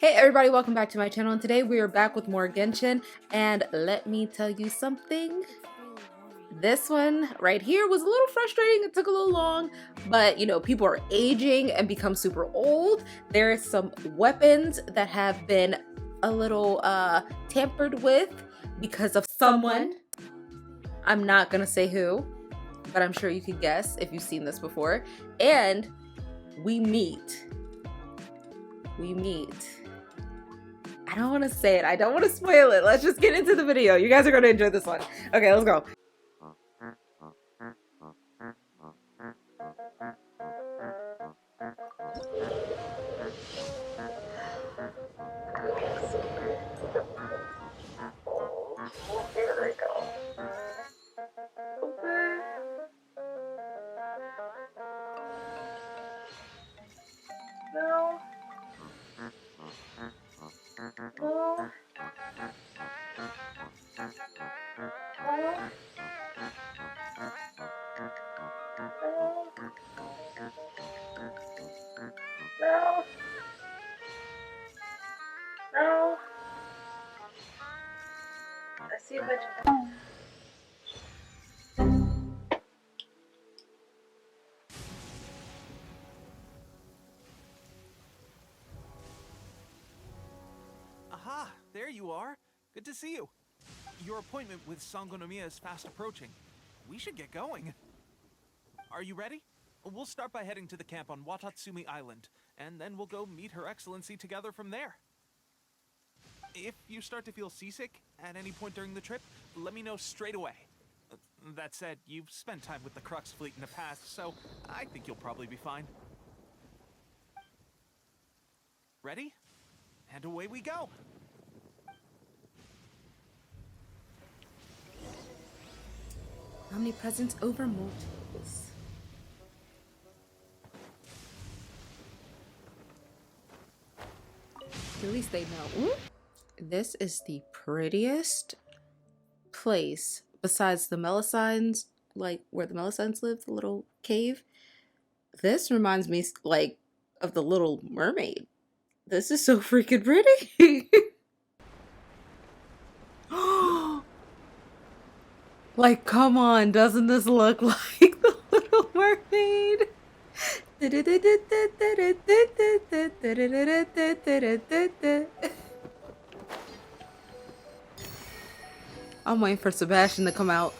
Hey everybody, welcome back to my channel, and today we are back with more Genshin, and let me tell you something. This one right here was a little frustrating. It took a little long, but you know, people are aging and become super old. There are some weapons that have been a little tampered with because of someone. I'm not gonna say who, but I'm sure you can guess if you've seen this before. And we meet. I don't want to say it. I don't want to spoil it. Let's just get into the video. You guys are going to enjoy this one. Okay, let's go. No. No. I see a bunch of Aha! There you are. Good to see you. Your appointment with Sangonomiya is fast approaching. We should get going. Are you ready? We'll start by heading to the camp on Watatsumi Island, and then we'll go meet Her Excellency together from there. If you start to feel seasick at any point during the trip, let me know straight away. That said, you've spent time with the Crux fleet in the past, so I think you'll probably be fine. Ready? And away we go! omnipresence over multiples. At least they know. Ooh. This is the prettiest place besides the Melusines, like where the Melusines live, the little cave. This reminds me like of the Little Mermaid. This is so freaking pretty. Like, come on, doesn't this look like the Little Mermaid? I'm waiting for Sebastian to come out.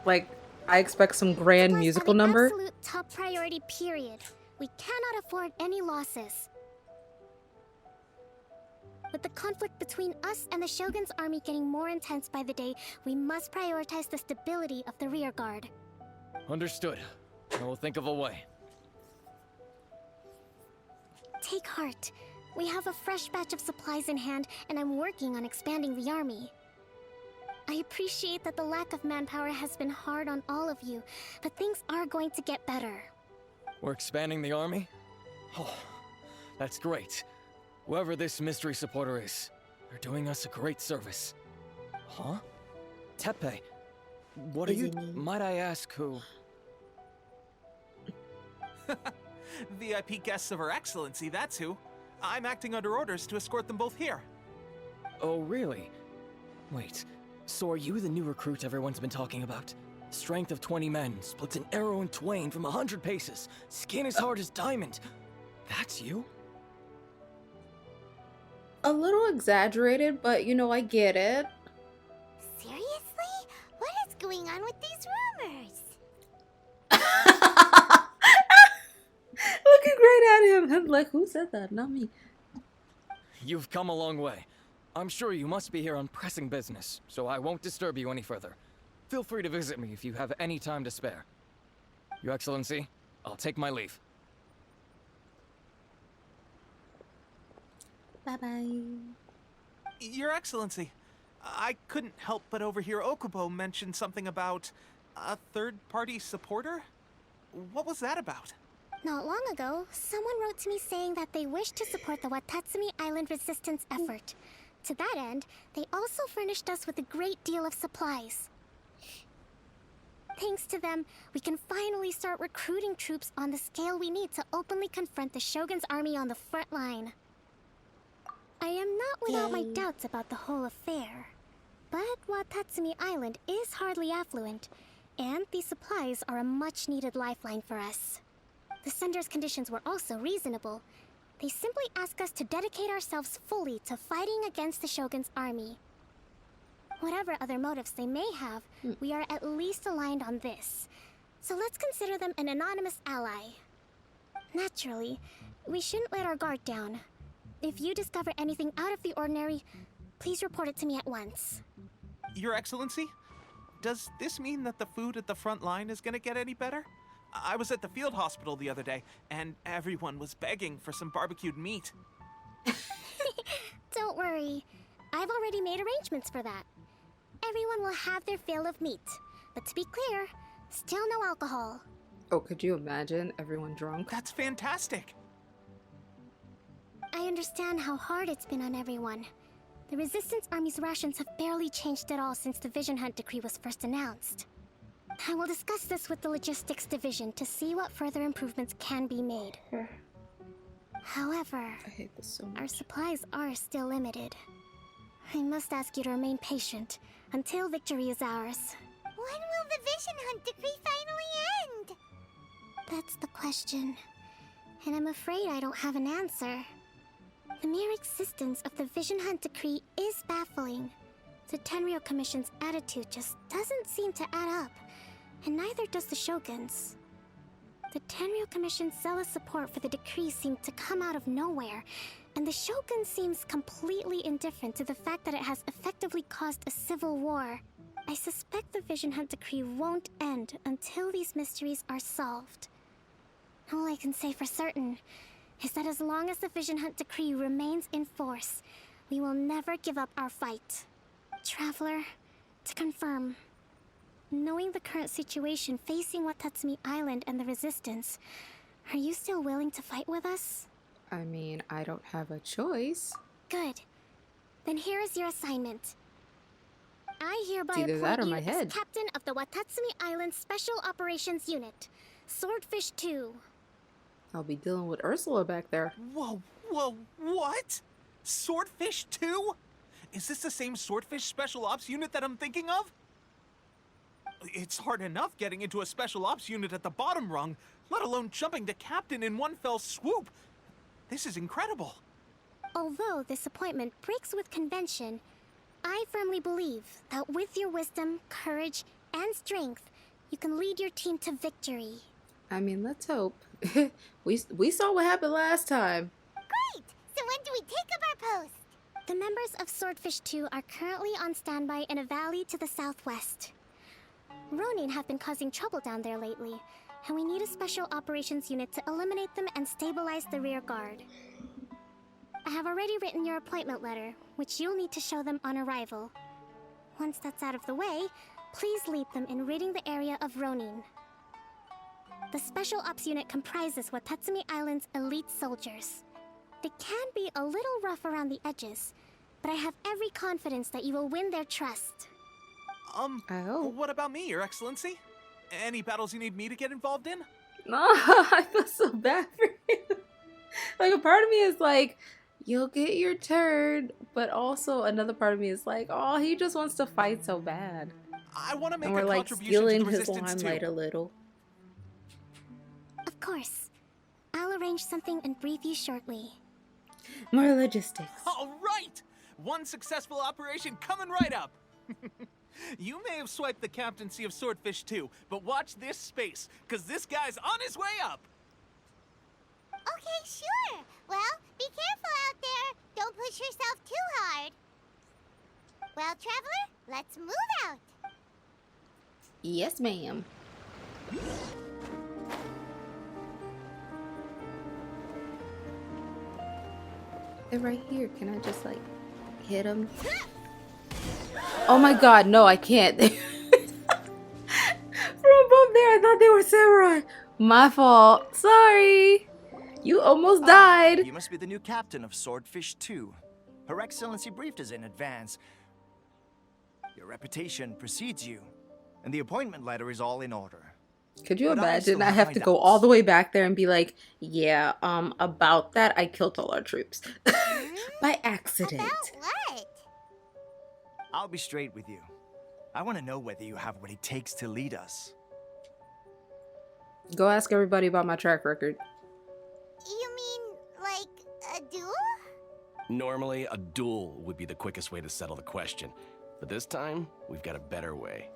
Like, I expect some grand musical number. Absolute top priority, period. We cannot afford any losses. With the conflict between us and the Shogun's army getting more intense by the day, we must prioritize the stability of the rear guard. Understood. I will think of a way. Take heart. We have a fresh batch of supplies in hand, and I'm working on expanding the army. I appreciate that the lack of manpower has been hard on all of you, but things are going to get better. We're expanding the army? Oh, that's great. Whoever this mystery supporter is, they're doing us a great service. Huh? Tepe, what are you... Might I ask who... VIP guests of Her Excellency, that's who. I'm acting under orders to escort them both here. Oh, really? Wait, so are you the new recruit everyone's been talking about? Strength of 20 men, splits an arrow in twain from 100 paces, skin as hard as diamond. That's you? A little exaggerated, but you know, I get it. Seriously? What is going on with these rumors? Looking great at him. I'm like, who said that? Not me. You've come a long way. I'm sure you must be here on pressing business, so I won't disturb you any further. Feel free to visit me if you have any time to spare. Your Excellency, I'll take my leave. Bye-bye. Your Excellency, I couldn't help but overhear Okubo mention something about a third-party supporter? What was that about? Not long ago, someone wrote to me saying that they wish to support the Watatsumi Island resistance effort. To that end, they also furnished us with a great deal of supplies. Thanks to them, we can finally start recruiting troops on the scale we need to openly confront the Shogun's army on the front line. I am not without my doubts about the whole affair, but 𝐻𝐻𝐻𝐻 Island is hardly affluent, and these supplies are a much-needed lifeline for us. The sender's conditions were also reasonable. They simply ask us to dedicate ourselves fully to fighting against the Shogun's army. Whatever other motives they may have, we are at least aligned on this. So let's consider them an anonymous ally. Naturally, we shouldn't let our guard down. If you discover anything out of the ordinary, please report it to me at once. Your Excellency, does this mean that the food at the front line is gonna get any better? I was at the field hospital the other day, and everyone was begging for some barbecued meat. Don't worry. I've already made arrangements for that. Everyone will have their fill of meat. But to be clear, still no alcohol. Oh, could you imagine everyone drunk? That's fantastic! I understand how hard it's been on everyone. The Resistance Army's rations have barely changed at all since the Vision Hunt decree was first announced. I will discuss this with the Logistics Division to see what further improvements can be made. However, I hate this so much. our supplies are still limited. I must ask you to remain patient until victory is ours. When will the Vision Hunt decree finally end? That's the question. And I'm afraid I don't have an answer. The mere existence of the Vision Hunt decree is baffling. The Tenryou Commission's attitude just doesn't seem to add up, and neither does the Shogun's. The Tenryou Commission's zealous support for the decree seemed to come out of nowhere, and the Shogun seems completely indifferent to the fact that it has effectively caused a civil war. I suspect the Vision Hunt decree won't end until these mysteries are solved. All I can say for certain is that as long as the Vision Hunt decree remains in force, we will never give up our fight. Traveler, to confirm, knowing the current situation facing 𝐻𝐻𝐻 Island and the Resistance, are you still willing to fight with us? I mean, I don't have a choice. Good. Then here is your assignment. I hereby It's either that appoint or you my as head. captain of the 𝐻𝐻𝐻 Island Special Operations Unit, Swordfish 2. I'll be dealing with Ursula back there. Whoa, what? Swordfish 2? Is this the same Swordfish Special Ops unit that I'm thinking of? It's hard enough getting into a Special Ops unit at the bottom rung, let alone jumping to captain in one fell swoop. This is incredible. Although this appointment breaks with convention, I firmly believe that with your wisdom, courage, and strength, you can lead your team to victory. I mean, let's hope. we saw what happened last time. Great! So when do we take up our post? The members of Swordfish 2 are currently on standby in a valley to the southwest. Ronin have been causing trouble down there lately, and we need a special operations unit to eliminate them and stabilize the rear guard. I have already written your appointment letter, which you'll need to show them on arrival. Once that's out of the way, please lead them in ridding the area of Ronin. The Special Ops unit comprises 𝐻𝐻𝐻 Island's elite soldiers. They can be a little rough around the edges, but I have every confidence that you will win their trust. I hope. What about me, Your Excellency? Any battles you need me to get involved in? No, I feel so bad for him. Like, a part of me is like, you'll get your turn, but also another part of me is like, oh, he just wants to fight so bad. I want to make And we're a like contribution to stealing the his resistance limelight too. a little. Of course. I'll arrange something and brief you shortly. More logistics. All right! One successful operation coming right up. You may have swiped the captaincy of Swordfish 2, but watch this space, because this guy's on his way up. Okay, sure. Well, be careful out there. Don't push yourself too hard. Well, Traveler, let's move out. Yes, ma'am. They're right here. Can I just, like, hit them? Oh my god, no, I can't. From above there, I thought they were samurai. My fault. Sorry. You almost died. You must be the new captain of Swordfish 2. Her Excellency briefed us in advance. Your reputation precedes you, and the appointment letter is all in order. Could you But I imagine? still I have have my to go doubts. all the way back there and be like, yeah, about that, I killed all our troops. By accident. About what? I'll be straight with you. I want to know whether you have what it takes to lead us. Go ask everybody about my track record. You mean, like, a duel? Normally, a duel would be the quickest way to settle the question. But this time, we've got a better way.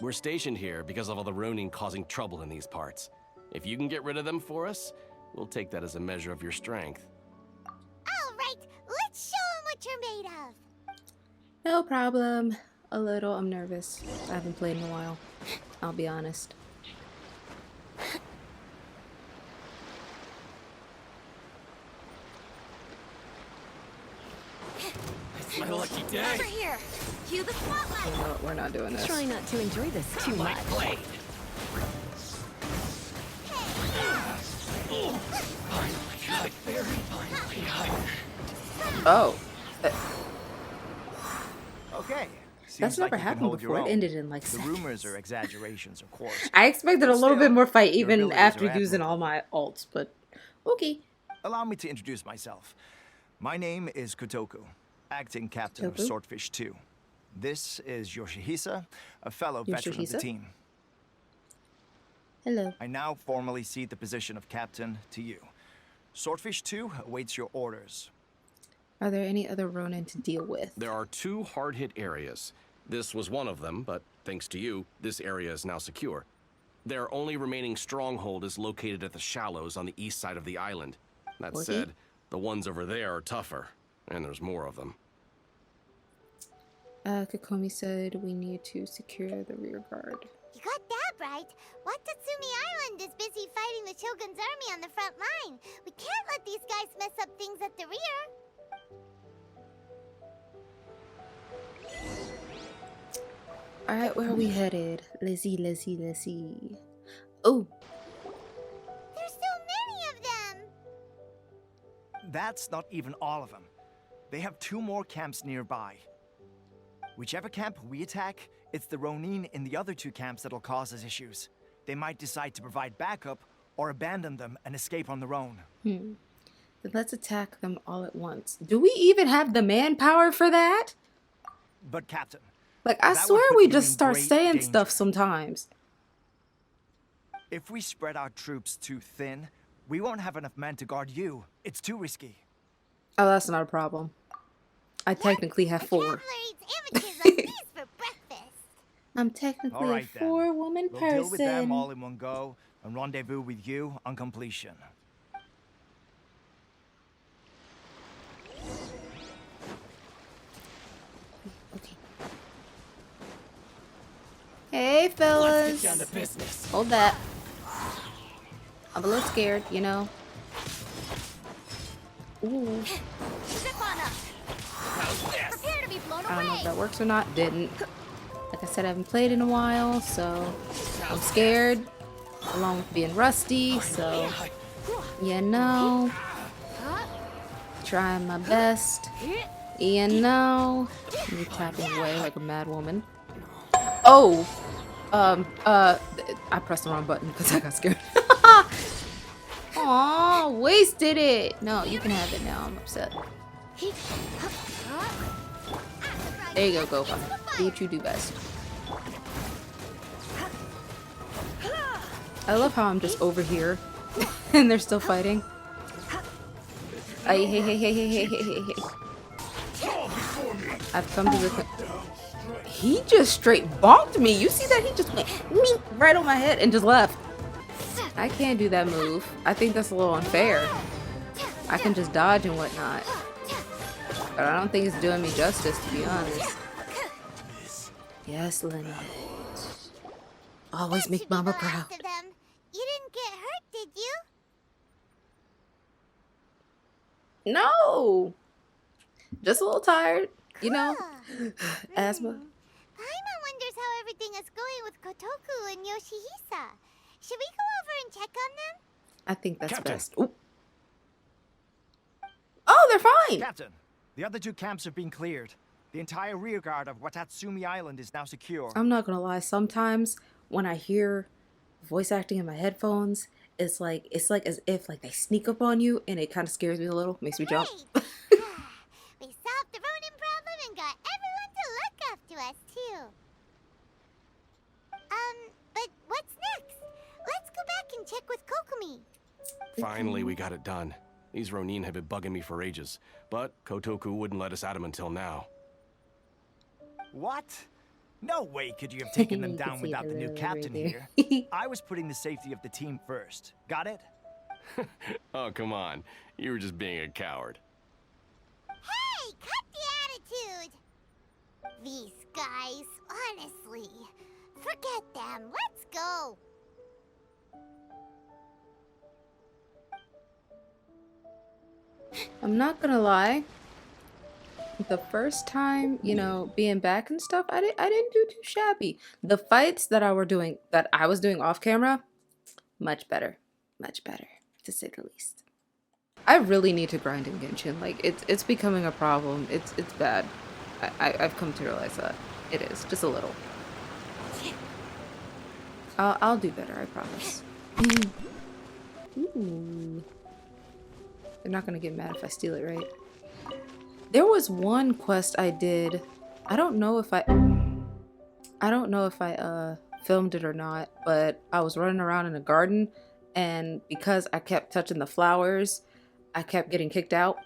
We're stationed here because of all the Ronin causing trouble in these parts. If you can get rid of them for us, we'll take that as a measure of your strength. All right, let's show 'em what you're made of. No problem. A little. I'm nervous. I haven't played in a while. I'll be honest. It's my lucky day. Over here. Cue the spotlight. No, we're not doing this. Try not to enjoy this too much. Blade. Oh. Okay. That's Seems never like you can happened hold your before. It own. ended in like The seconds. rumors are exaggerations, of course. I expected a But little bit still, more fight your even abilities after are using admirable. all my alts, but okay. Allow me to introduce myself. My name is Kotoku, acting captain of Kotoku? Swordfish 2. This is 𝐤𝐻𝐻𝐸, a fellow veteran of the 𝐤𝐻𝐻𝐸? team. Hello. I now formally cede the position of captain to you. Swordfish 2 awaits your orders. Are there any other Ronin to deal with? There are 2 hard-hit areas. This was one of them, but thanks to you, this area is now secure. Their only remaining stronghold is located at the shallows on the east side of the island. That Okay. said, the ones over there are tougher, and there's more of them. Kokomi said we need to secure the rear guard. You got that right. Watatsumi Island is busy fighting the Shogun's army on the front line. We can't let these guys mess up things at the rear. Alright, where are we headed? Let's see. Oh, There's so many of them. That's not even all of them. They have 2 more camps nearby. Whichever camp we attack, it's the Ronin in the other 2 camps that'll cause us issues. They might decide to provide backup or abandon them and escape on their own. then let's attack them all at once. Do we even have the manpower for that? But Captain, Like, I that would swear put we you just in start great saying stuff danger. sometimes. If we spread our troops too thin, we won't have enough men to guard you. It's too risky. Oh, that's not a problem. I technically have The 4. traveler eats amateurs like these for breakfast. I'm technically All right, a then. 4-woman We'll person. deal with them all in one go and rendezvous with you on completion. Okay. Hey, fellas. Down to business. Hold that. I'm a little scared, you know. Ooh. Zip on up. Prepare to be blown I don't know if away. that works or not. Didn't. Like I said, I haven't played in a while, so I'm scared. Along with being rusty, so you know. Trying my best. You know. Me tapping away like a mad woman. Oh! I pressed the wrong button because I got scared. Aw, wasted it! No, you can have it now. I'm upset. There you go, Gopa. Do what you do best. I love how I'm just over here and they're still fighting. Hey. I've come to the. He just straight bonked me. You see that? He just went meep right on my head and just left. I can't do that move. I think that's a little unfair. I can just dodge and whatnot. But I don't think it's doing me justice, to be honest. Yes, Lenny. Always That make should be Mama the proud. last of them. You didn't get hurt, did you? No! Just a little tired, you know? Cool. Asthma. Paimon wonders how everything is going with Kotoku and 𝐤𝐻𝐻𝐸. Should we go over and check on them? I think that's Captain. best. Ooh. Oh, they're fine! Captain, the other 2 camps have been cleared. The entire rearguard of Watatsumi Island is now secure. I'm not gonna lie, sometimes when I hear voice acting in my headphones, it's like as if like they sneak up on you, and it kind of scares me a little, makes me jump. Great! We solved the Ronin problem and got everyone to look up to us, too. But what's next? Let's go back and check with Kokomi. Finally, we got it done. These Ronin have been bugging me for ages, but Kotoku wouldn't let us at him until now. What? No way could you have taken them You can down see without the the new little captain right here. I was putting the safety of the team first. Got it? Oh, come on. You were just being a coward. Hey, cut the attitude! These guys, honestly. Forget them. Let's go. I'm not gonna lie. The first time, you know, being back and stuff, I didn't do too shabby. The fights that I was doing off camera, much better, to say the least. I really need to grind in Genshin. Like it's becoming a problem. It's bad. I've come to realize that it is just a little. I'll do better, I promise. Ooh. They're not gonna get mad if I steal it, right? There was one quest I did. I don't know if I filmed it or not, but I was running around in a garden, and because I kept touching the flowers, I kept getting kicked out.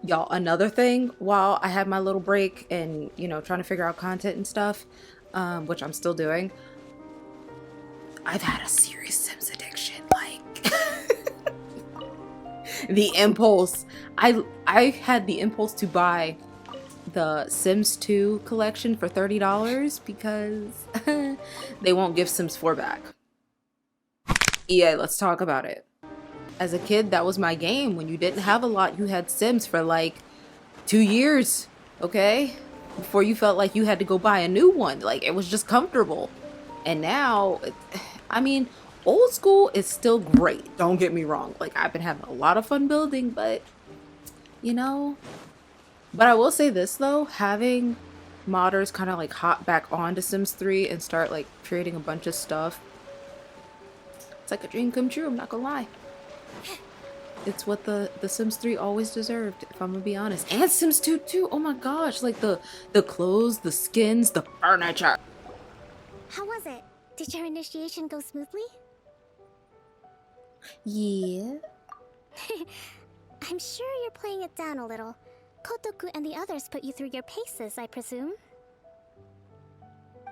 Y'all, another thing, while I had my little break and, you know, trying to figure out content and stuff, which I'm still doing, I've had a serious Sims addiction. Like, the impulse. I had the impulse to buy the Sims 2 collection for $30 because they won't give Sims 4 back. EA, let's talk about it. As a kid, that was my game. When you didn't have a lot, you had Sims for like 2 years, okay? Before you felt like you had to go buy a new one. Like, it was just comfortable. And now, I mean, old school is still great. Don't get me wrong. Like, I've been having a lot of fun building, but, you know. But I will say this, though. Having modders kind of, like, hop back onto Sims 3 and start, like, creating a bunch of stuff. It's like a dream come true, I'm not gonna lie. It's what the Sims 3 always deserved, if I'm gonna be honest. And Sims 2 too. Oh my gosh, like the clothes, the skins, the furniture. How was it? Did your initiation go smoothly? Yeah. I'm sure you're playing it down a little. Kotoku and the others put you through your paces, I presume.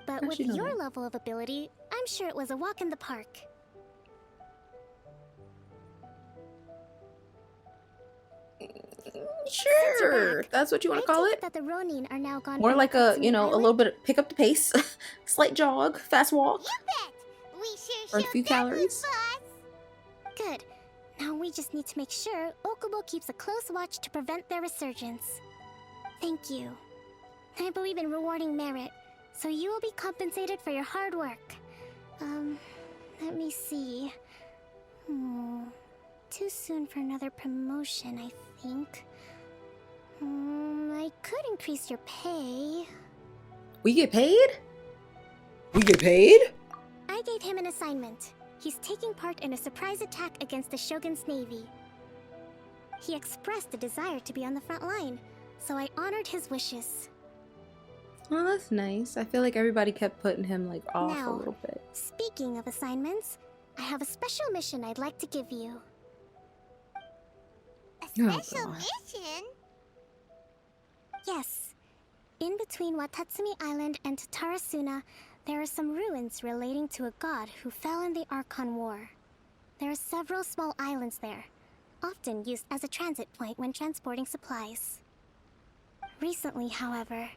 But with your level of ability, I'm sure it was a walk in the park. Sure, that's what you want to call it. That the Ronin are now gone. More like a, you know, a little bit of pick up the pace, slight jog, fast walk. You bet. We sure Burn a few calories. Good. Now we just need to make sure 𝐬𝐻𝐻 keeps a close watch to prevent their resurgence. Thank you. I believe in rewarding merit, so you will be compensated for your hard work. Let me see. Too soon for another promotion, I think. I could increase your pay. We get paid? We get paid? I gave him an assignment. He's taking part in a surprise attack against the Shogun's navy. He expressed a desire to be on the front line, so I honored his wishes. Oh, that's nice. I feel like everybody kept putting him like off a Now, little bit. Speaking of assignments, I have a special mission I'd like to give you. A special God. mission? Yes. In between Watatsumi Island and Tatarasuna, there are some ruins relating to a god who fell in the Archon War. There are several small islands there, often used as a transit point when transporting supplies. Recently, however,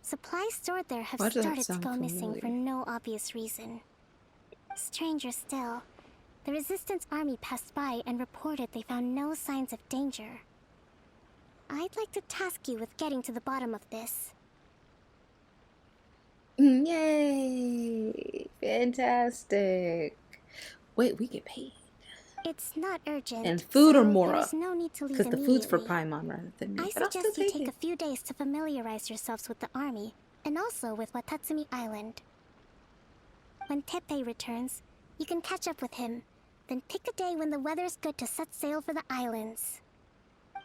supplies stored there have Why does that started to sound go missing for familiar? no obvious reason. Stranger still, the Resistance army passed by and reported they found no signs of danger. I'd like to task you with getting to the bottom of this. Yay! Fantastic. Wait, we get paid. It's not urgent. And food or so Mora? there's no need to leave Because the food's for immediately. Paimon rather than me. I But I'll still suggest you take take it. a few days to familiarize yourselves with the army, and also with Watatsumi Island. When Teppei returns, you can catch up with him. Then pick a day when the weather's good to set sail for the islands.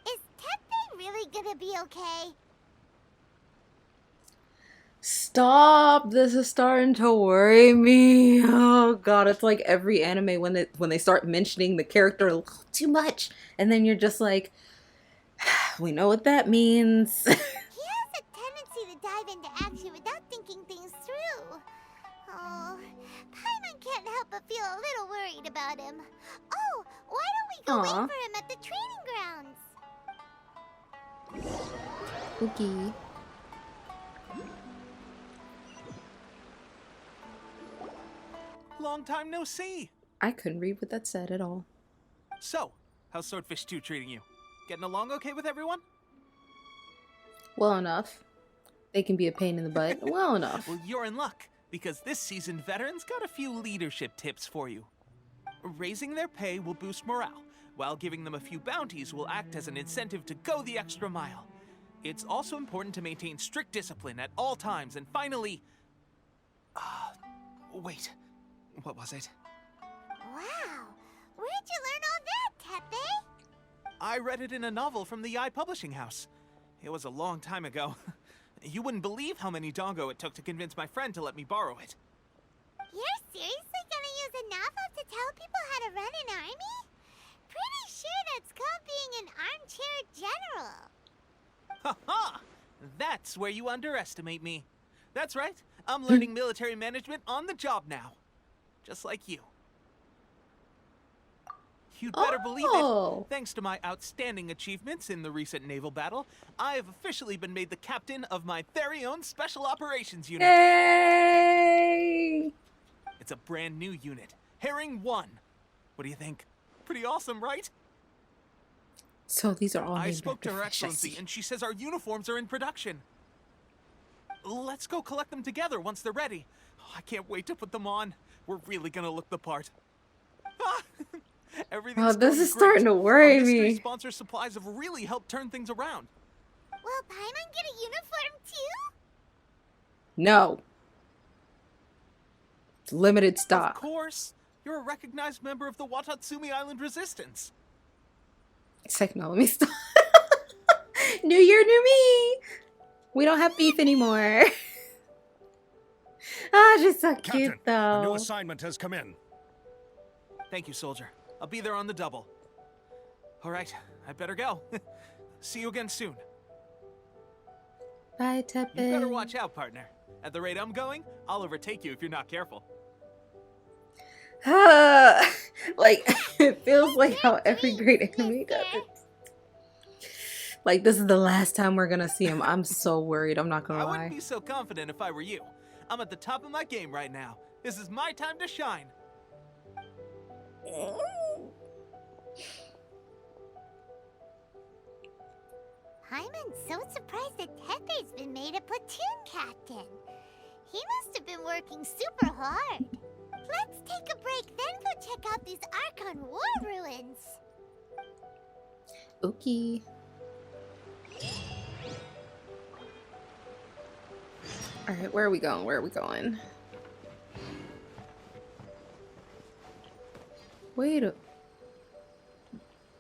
Is Teppei really gonna be okay? Stop! This is starting to worry me. Oh god, it's like every anime when they start mentioning the character a little too much, and then you're just like, we know what that means. He has a tendency to dive into action without thinking things through. Oh, Paimon can't help but feel a little worried about him. Oh, why don't we go Aw. wait for him at the training grounds? Oogie. Long time no see. I couldn't read what that said at all. So, how's Swordfish 2 treating you? Getting along okay with everyone? Well enough. They can be a pain in the butt. Well enough. Well, you're in luck, because this seasoned veteran's got a few leadership tips for you. Raising their pay will boost morale, while giving them a few bounties will act as an incentive to go the extra mile. It's also important to maintain strict discipline at all times, and finally... wait. What was it? Wow, where'd you learn all that, Teppei? I read it in a novel from the 𝐼 publishing house. It was a long time ago. You wouldn't believe how many dongo it took to convince my friend to let me borrow it. You're seriously gonna use a novel to tell people how to run an army? Pretty sure that's called being an armchair general. Ha ha! That's where you underestimate me. That's right. I'm learning military management on the job now. Just like you. You'd better believe Oh. it. Thanks to my outstanding achievements in the recent naval battle, I have officially been made the captain of my very own Special Operations Unit. Yay! It's a brand new unit, Herring 1. What do you think? Pretty awesome, right? So these are all I named spoke to after Her fish, I Excellency, see. and she says our uniforms are in production. Let's go collect them together once they're ready. I can't wait to put them on. We're really gonna look the part. Everything's Oh, this going is great. starting to worry Our mystery me. sponsor supplies have really helped turn things around. Will Paimon get a uniform too? No. It's limited Of stock. course. You're a recognized member of the Watatsumi Island Resistance. It's like, no, let me stop. New year, new me. We don't have beef anymore. Ah, she's so cute Captain, a new though. assignment has come in. Thank you, soldier. I'll be there on the double. All right, I better go. See you again soon. Bye, You better Teppei. watch out, partner. At the rate I'm going, I'll overtake you if you're not careful. Like, it feels like how every great anime does it. Like, this is the last time we're gonna see him. I'm so worried. I'm not I gonna wouldn't lie. be so confident if I were you. I'm at the top of my game right now. This is my time to shine. Paimon's so surprised that Teppei's been made a platoon captain. He must have been working super hard. Let's take a break, then go check out these Archon war ruins. Okay. Alright, where are we going? Where are we going? Wait a...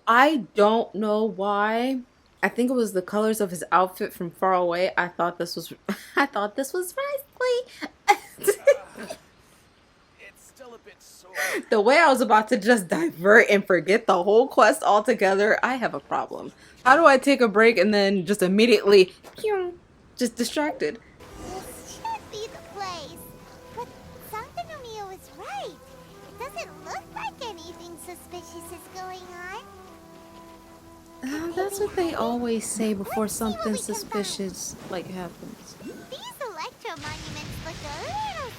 I don't know why. I think it was the colors of his outfit from far away. I thought this was I thought this was Risley. It's still a bit sore. The way I was about to just divert and forget the whole quest altogether, I have a problem. How do I take a break and then just immediately just distracted? This should be the place. But Sangonomiya was right. It doesn't look like anything suspicious is going on. That's what they always say before something suspicious like happens. These electro monuments look a little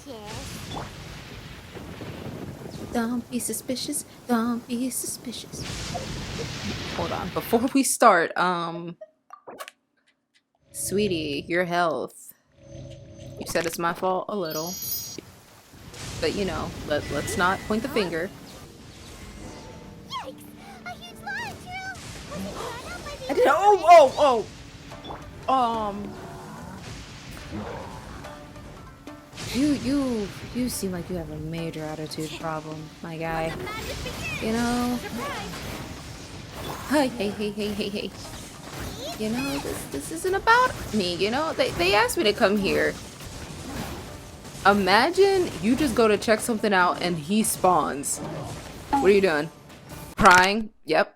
suspicious. Don't be suspicious. Don't be suspicious. Hold on. Before we start, sweetie, your health. You said it's my fault a little. But you know, let's not point the finger. I did. Oh. You seem like you have a major attitude problem, my guy. You know. Hey. You know, this isn't about me. You know, they asked me to come here. Imagine you just go to check something out and he spawns. What are you doing? Crying? Yep.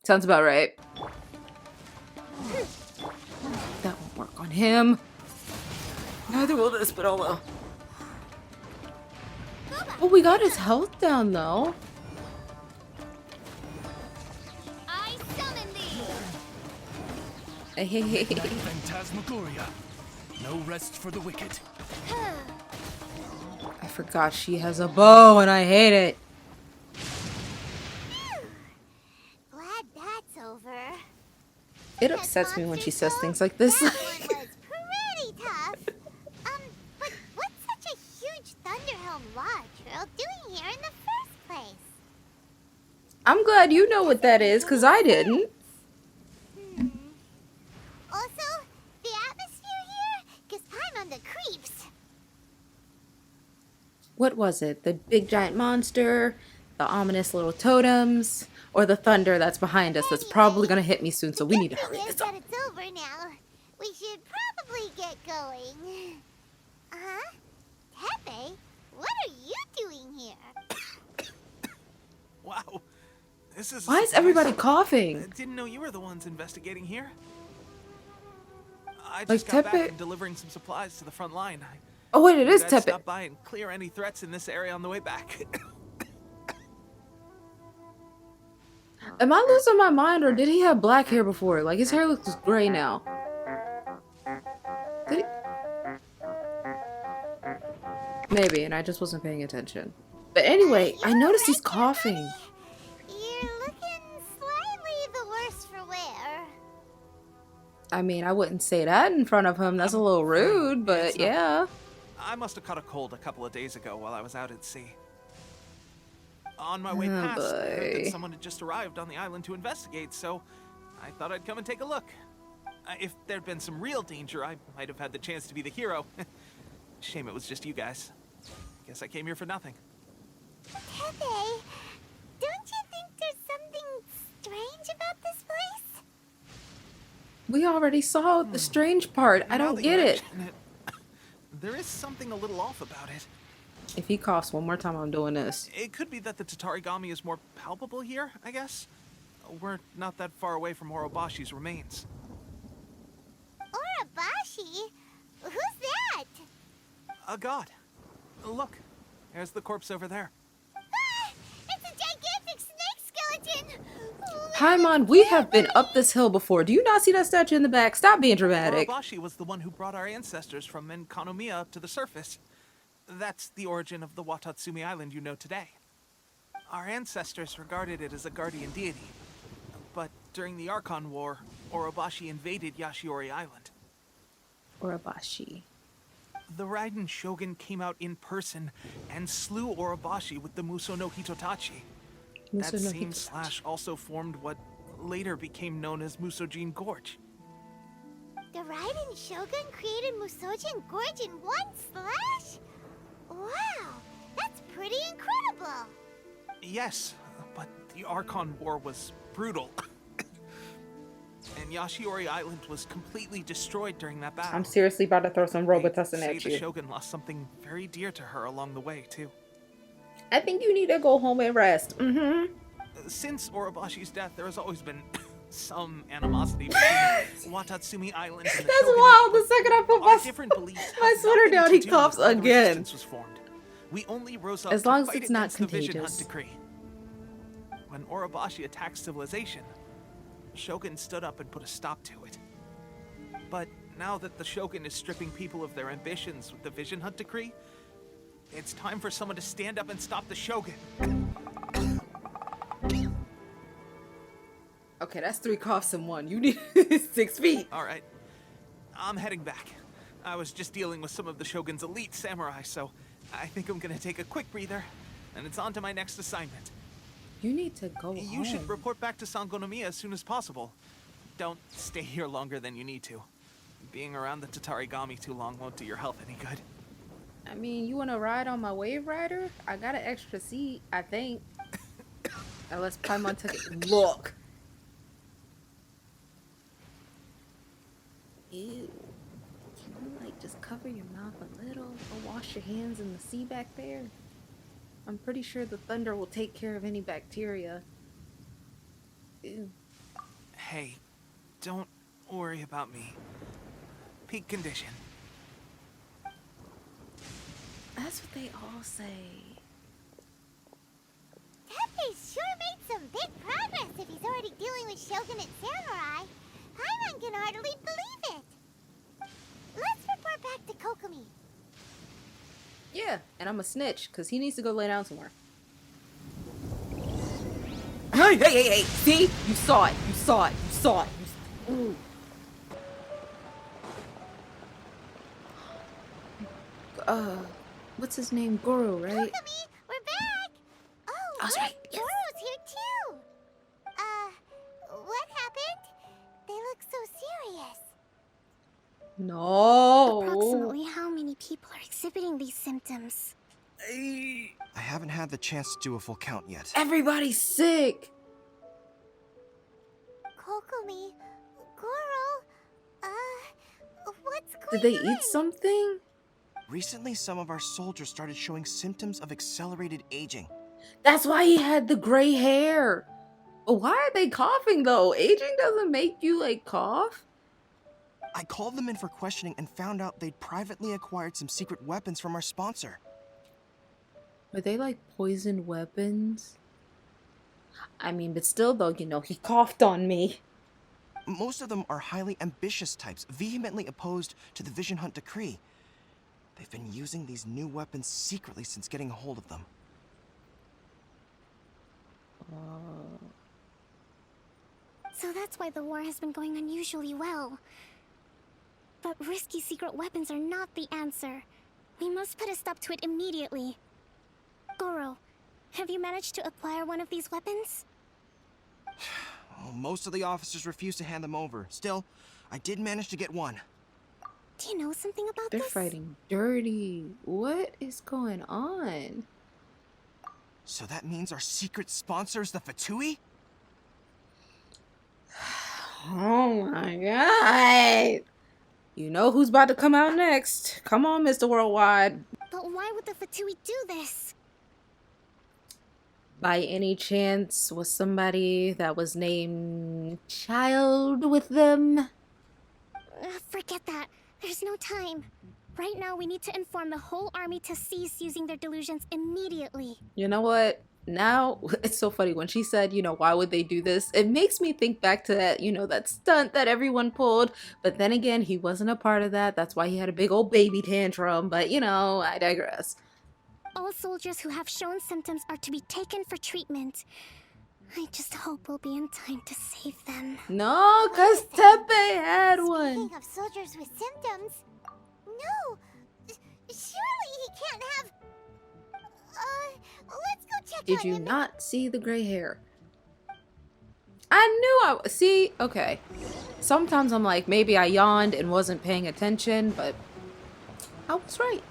Sounds about right. That won't work on him. Neither will this, but oh well. Well, we got his health down though. I summon thee. Hey. Phantasmagoria. No rest for the wicked. I forgot she has a bow and I hate it. Glad that's over. It upsets me when she says things like this. That one was pretty tough. But what's such a huge Thunderhelm Lodge Earl doing here in the first place? I'm glad you know what that is, because I didn't. Also, the atmosphere here gives Paimon the creeps. What was it? The big giant monster? The ominous little totems? Or the thunder that's behind us that's probably gonna hit me soon, so we need to hurry this up. That it's over now. We should probably get going. Huh? Tepe, what are you doing here? Wow. This is. Why is everybody coughing? I didn't know you were the ones investigating here. I Like just got Tepe? back from delivering some supplies to the front line. Oh wait, it is I'd Tepe. stop by and clear any threats in this area on the way back. Am I losing my mind, or did he have black hair before? Like, his hair looks gray now. Did he? Maybe, and I just wasn't paying attention. But anyway, I noticed he's coughing. You're looking slightly the worse for wear. I mean, I wouldn't say that in front of him. That's a little rude, but yeah. I must have caught a cold a couple of days ago while I was out at sea. On my way Oh, past, I heard boy. that someone had just arrived on the island to investigate, so I thought I'd come and take a look. If there'd been some real danger, I might have had the chance to be the hero. Shame it was just you guys. Guess I came here for nothing. Tepe, don't you think there's something strange about this place? We already saw the strange part. I Now don't that get you it. mention there is something a little off about it. If he coughs one more time, I'm doing this. It could be that the Tatarigami is more palpable here, I guess. We're not that far away from Orobashi's remains. Orabashi? Who's that? A god. Look, there's the corpse over there. Ah, it's a gigantic snake skeleton! Paimon, we have been up this hill before. Do you not see that statue in the back? Stop being dramatic. Orobashi was the one who brought our ancestors from Enkanomiya up to the surface. That's the origin of the Watatsumi Island you know today. Our ancestors regarded it as a guardian deity. But during the Archon War, Orobashi invaded Yashiori Island. Orabashi. The Raiden Shogun came out in person and slew Orobashi with the Muso no Hitotachi. Muso That no same Hitotachi. slash also formed what later became known as Musojin Gorge. The Raiden Shogun created Musojin Gorge in one slash? Wow, that's pretty incredible. Yes, but the Archon War was brutal. And Yashiori Island was completely destroyed during that battle. I'm seriously about to throw some They Robitussin say at the you. Shogun lost something very dear to her along the way, too. I think you need to go home and rest. Mm-hmm. Since Orobashi's death, there has always been some animosity between Watatsumi Island and the That's Shogunate, wild. The but second I put our different beliefs my have sweater nothing down, to he do coughs with how the again. resistance was formed. We only rose up As to long as fight it's not against the Vision Hunt contagious. decree. When Orobashi attacked civilization, Shogun stood up and put a stop to it. But now that the Shogun is stripping people of their ambitions with the Vision Hunt decree, it's time for someone to stand up and stop the Shogun. Okay, that's 3 coughs in one. You need 6 feet. All right, I'm heading back. I was just dealing with some of the Shogun's elite samurai, so I think I'm gonna take a quick breather, and it's on to my next assignment. You need to go You should home. report back to Sangonomiya as soon as possible. Don't stay here longer than you need to. Being around the Tatarigami too long won't do your health any good. I mean, you want to ride on my wave rider? I got an extra seat, I think. Unless Paimon took it. Look. Ew. Can you, like, just cover your mouth a little? Or wash your hands in the sea back there? I'm pretty sure the thunder will take care of any bacteria. Ew. Hey, don't worry about me. Peak condition. That's what they all say. Teppei's sure made some big progress if he's already dealing with Shogun and Samurai. Paimon can hardly believe it. Let's report back to Kokomi. Yeah, and I'm a snitch, because he needs to go lay down somewhere. Hey, hey, hey, hey! See? You saw it. You saw it. You saw it. Ooh. What's his name? Goro, right? Kokomi, we're back! Oh, That's look, right, yes. Goro's here too! What happened? They look so serious. No. Approximately how many people are exhibiting these symptoms? I haven't had the chance to do a full count yet. Everybody's sick. Kokomi, Goro, what's going on? Did they eat something? Recently, some of our soldiers started showing symptoms of accelerated aging. That's why he had the gray hair. But why are they coughing though? Aging doesn't make you like cough. I called them in for questioning and found out they'd privately acquired some secret weapons from our sponsor. Are they like poisoned weapons? I mean, but still though, you know, he coughed on me. Most of them are highly ambitious types, vehemently opposed to the Vision Hunt decree. They've been using these new weapons secretly since getting a hold of them. So that's why the war has been going unusually well. But risky secret weapons are not the answer. We must put a stop to it immediately. Goro, have you managed to acquire one of these weapons? Well, most of the officers refuse to hand them over. Still, I did manage to get one. Do you know something about They're this? fighting dirty. What is going on? So that means our secret sponsor is the Fatui? Oh my god. You know who's about to come out next. Come on, Mr. Worldwide. But why would the Fatui do this? By any chance, was somebody that was named Child with them? Forget that. There's no time. Right now, we need to inform the whole army to cease using their delusions immediately. You know what? Now, it's so funny when she said, you know, why would they do this? It makes me think back to that, you know, that stunt that everyone pulled. But then again, he wasn't a part of that. That's why he had a big old baby tantrum. But, you know, I digress. All soldiers who have shown symptoms are to be taken for treatment. I just hope we'll be in time to save them. No, because Teppei had one. Speaking of soldiers with symptoms, no, surely he can't have. Let's go check Did on you him. not see the gray hair? I knew see, okay. Sometimes I'm like, maybe I yawned and wasn't paying attention, but I was right.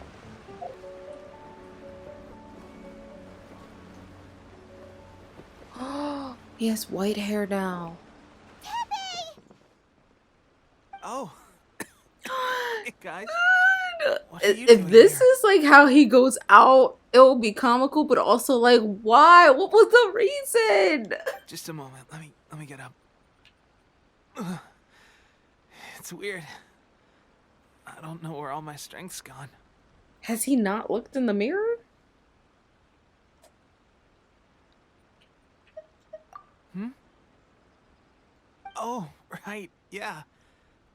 Oh, he has white hair now. Oh. Hey, guys. What are you If doing this here? is like how he goes out, it will be comical, but also like, why? What was the reason? Just a moment. Let me get up. Ugh. It's weird. I don't know where all my strength's gone. Has he not looked in the mirror? Oh, right. Yeah.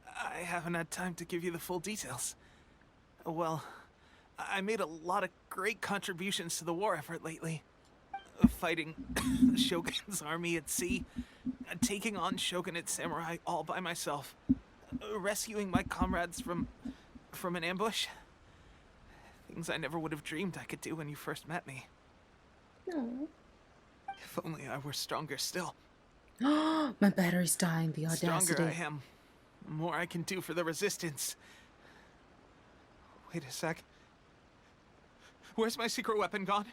I haven't had time to give you the full details. Well, I made a lot of great contributions to the war effort lately. Fighting the Shogun's army at sea, taking on Shogunate samurai all by myself, rescuing my comrades from an ambush. Things I never would have dreamed I could do when you first met me. No. If only I were stronger still. My battery's dying. The The audacity. stronger I am, the more I can do for the resistance. Wait a sec. Where's my secret weapon gone?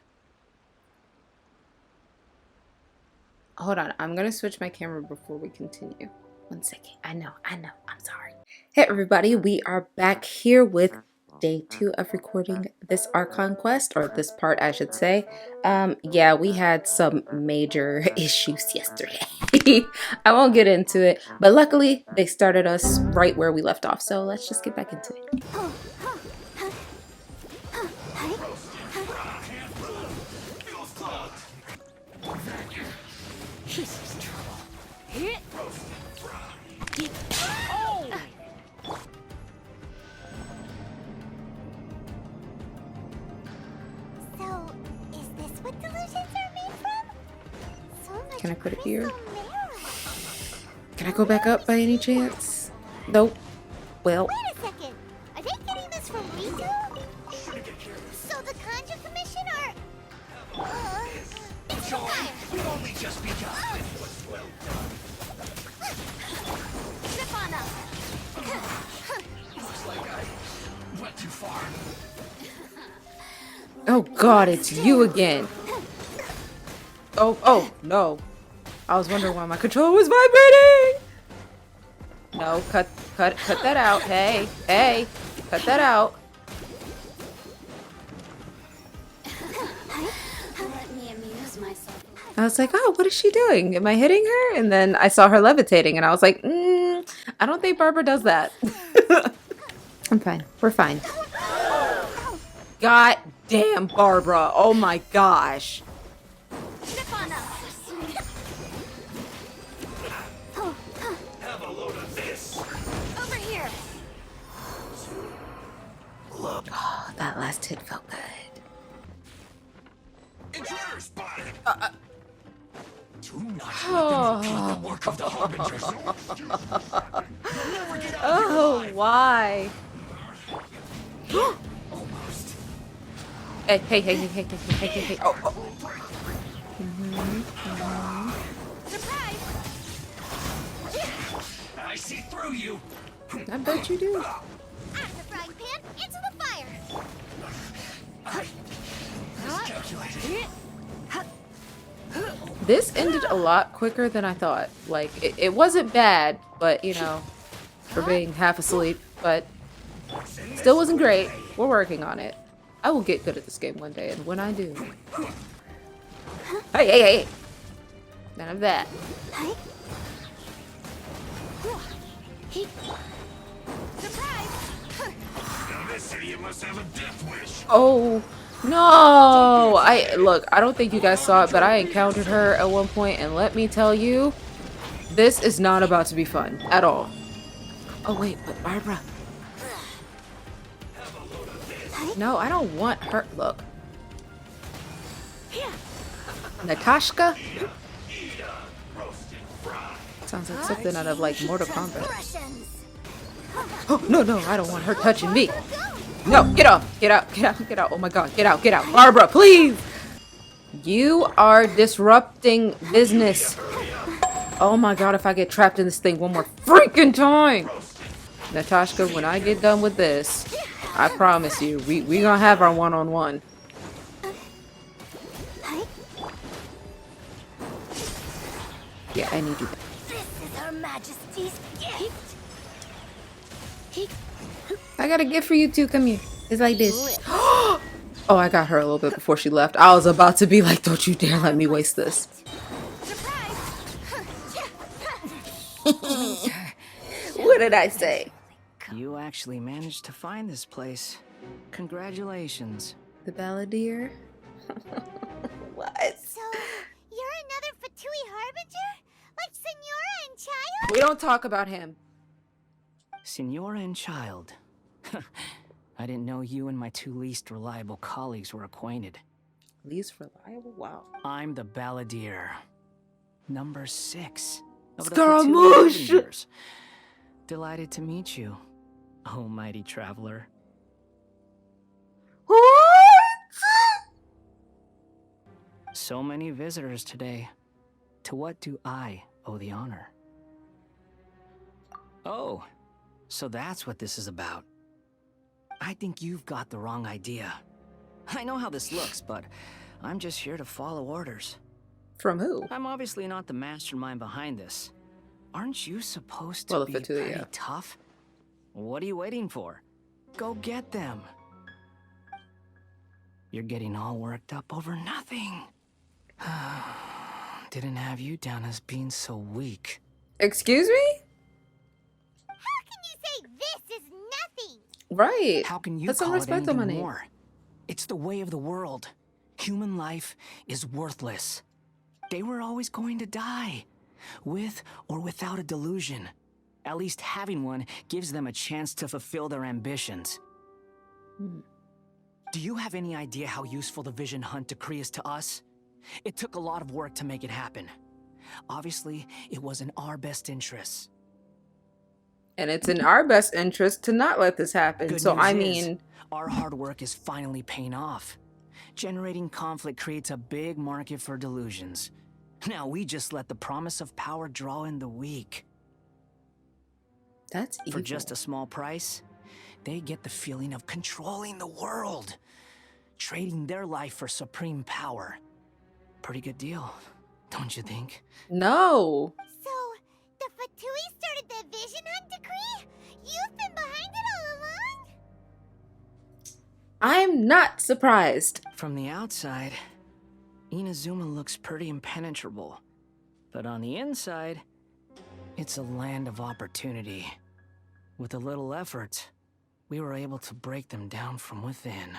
Hold on. I'm going to switch my camera before we continue. 1 second. I know. I'm sorry. Hey, everybody. We are back here with day 2 of recording this Archon quest, or this part, I should say. Yeah, we had some major issues yesterday. I won't get into it, but luckily they started us right where we left off. So let's just get back into it. So, is this what delusions are made from? So much Can I put it here? crystal marrow. Can I go back up by any chance? Nope. Well, Wait a second. Are they getting this from Rito? So the Kanji Commission are... it's the fire. We've only just begun. Zip on up. Looks like I went too far. oh God, it's you again. Oh, no. I was wondering why my controller was vibrating. No, cut that out. Hey, cut that out. Let me amuse myself. I was like, oh, what is she doing? Am I hitting her? And then I saw her levitating and I was like, I don't think Barbara does that. I'm fine. We're fine. God damn, Barbara. Oh my gosh. Zip on up. Have a load of this. Over here. Oh, that last hit felt good. Intruder spotted. Do not let them repeat the work of the Harbingers. Never get out Oh, why? Almost. Hey. Oh. Surprise. I see through you. I bet you do. Out the frying pan, into the fire. Miscalculated. This ended a lot quicker than I thought. Like, it wasn't bad, but, you know, for being half asleep, but still wasn't great. We're working on it. I will get good at this game one day, and when I do... Hey! None of that. Surprise. Now this idiot must have a death wish. Oh, no! Look, I don't think you guys saw it, but I encountered her at one point, and let me tell you, this is not about to be fun at all. Oh, wait, but Barbara... No, I don't want her. Look. Natashka? Sounds like something out of, like, Mortal Kombat. Oh, no, I don't want her touching me. No, get off. Get out. Oh my God, get out. Barbara, please. You are disrupting business. Oh my God, if I get trapped in this thing one more freaking time. Natashka, when I get done with this, I promise you, we gonna have our one-on-one. Yeah, I need you. This is Her Majesty's gift. I got a gift for you too. Come here. It's like this. Oh, I got her a little bit before she left. I was about to be like, don't you dare let me waste this. What did I say? You actually managed to find this place. Congratulations. The Balladeer? What? So, you're another Fatui Harbinger? Like Senora and Child? We don't talk about him. Senora and Child. I didn't know you and my 2 least reliable colleagues were acquainted. Least reliable? Wow. I'm the Balladeer. Number 6. Of the Scaramouche! Fatui Harbingers. Delighted to meet you, oh mighty traveler. What? So many visitors today. To what do I owe the honor? Oh, so that's what this is about. I think you've got the wrong idea. I know how this looks, but I'm just here to follow orders. From who? I'm obviously not the mastermind behind this. Aren't you supposed to Well, be Fatui, pretty yeah. tough? What are you waiting for? Go get them. You're getting all worked up over nothing. Didn't have you down as being so weak. Excuse me? How can you say this is nothing? Right. How can you Put some call it respect on my anything name. more? It's the way of the world. Human life is worthless. They were always going to die, with or without a delusion. At least having one gives them a chance to fulfill their ambitions. Do you have any idea how useful the Vision Hunt decree is to us? It took a lot of work to make it happen. Obviously, it was in our best interests. And it's in our best interest to not let this happen. Good So, news I is, mean... our hard work is finally paying off. Generating conflict creates a big market for delusions. Now we just let the promise of power draw in the weak. That's evil. For just a small price, they get the feeling of controlling the world. Trading their life for supreme power. Pretty good deal, don't you think? No. So, the Fatui started the Vision Hunt decree? You've been behind it all along? I'm not surprised. From the outside, Inazuma looks pretty impenetrable. But on the inside, it's a land of opportunity. With a little effort, we were able to break them down from within.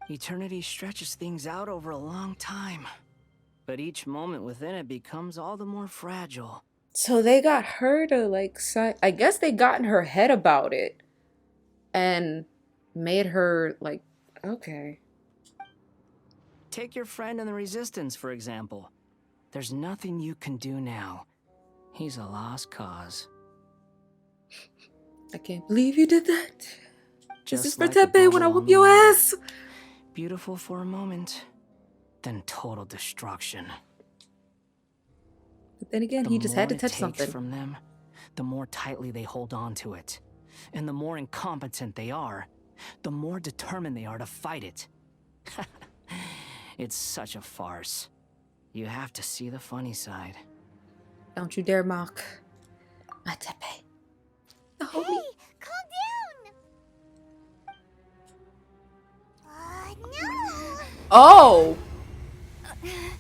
Eternity stretches things out over a long time. But each moment within it becomes all the more fragile. So they got her to like I guess they got in her head about it. And made her like, okay. Take your friend in the Resistance, for example. There's nothing you can do now. He's a lost cause. I can't believe you did that. Just This is for like the Tepe when I bubble whoop on the your wall. ass. Beautiful for a moment, then total destruction. But then again, The he just had to more it touch takes something. from them, the more tightly they hold on to it. And the more incompetent they are, the more determined they are to fight it. It's such a farce. You have to see the funny side. Don't you dare mock my Tepe. The homie. Hey, calm down! No! Oh!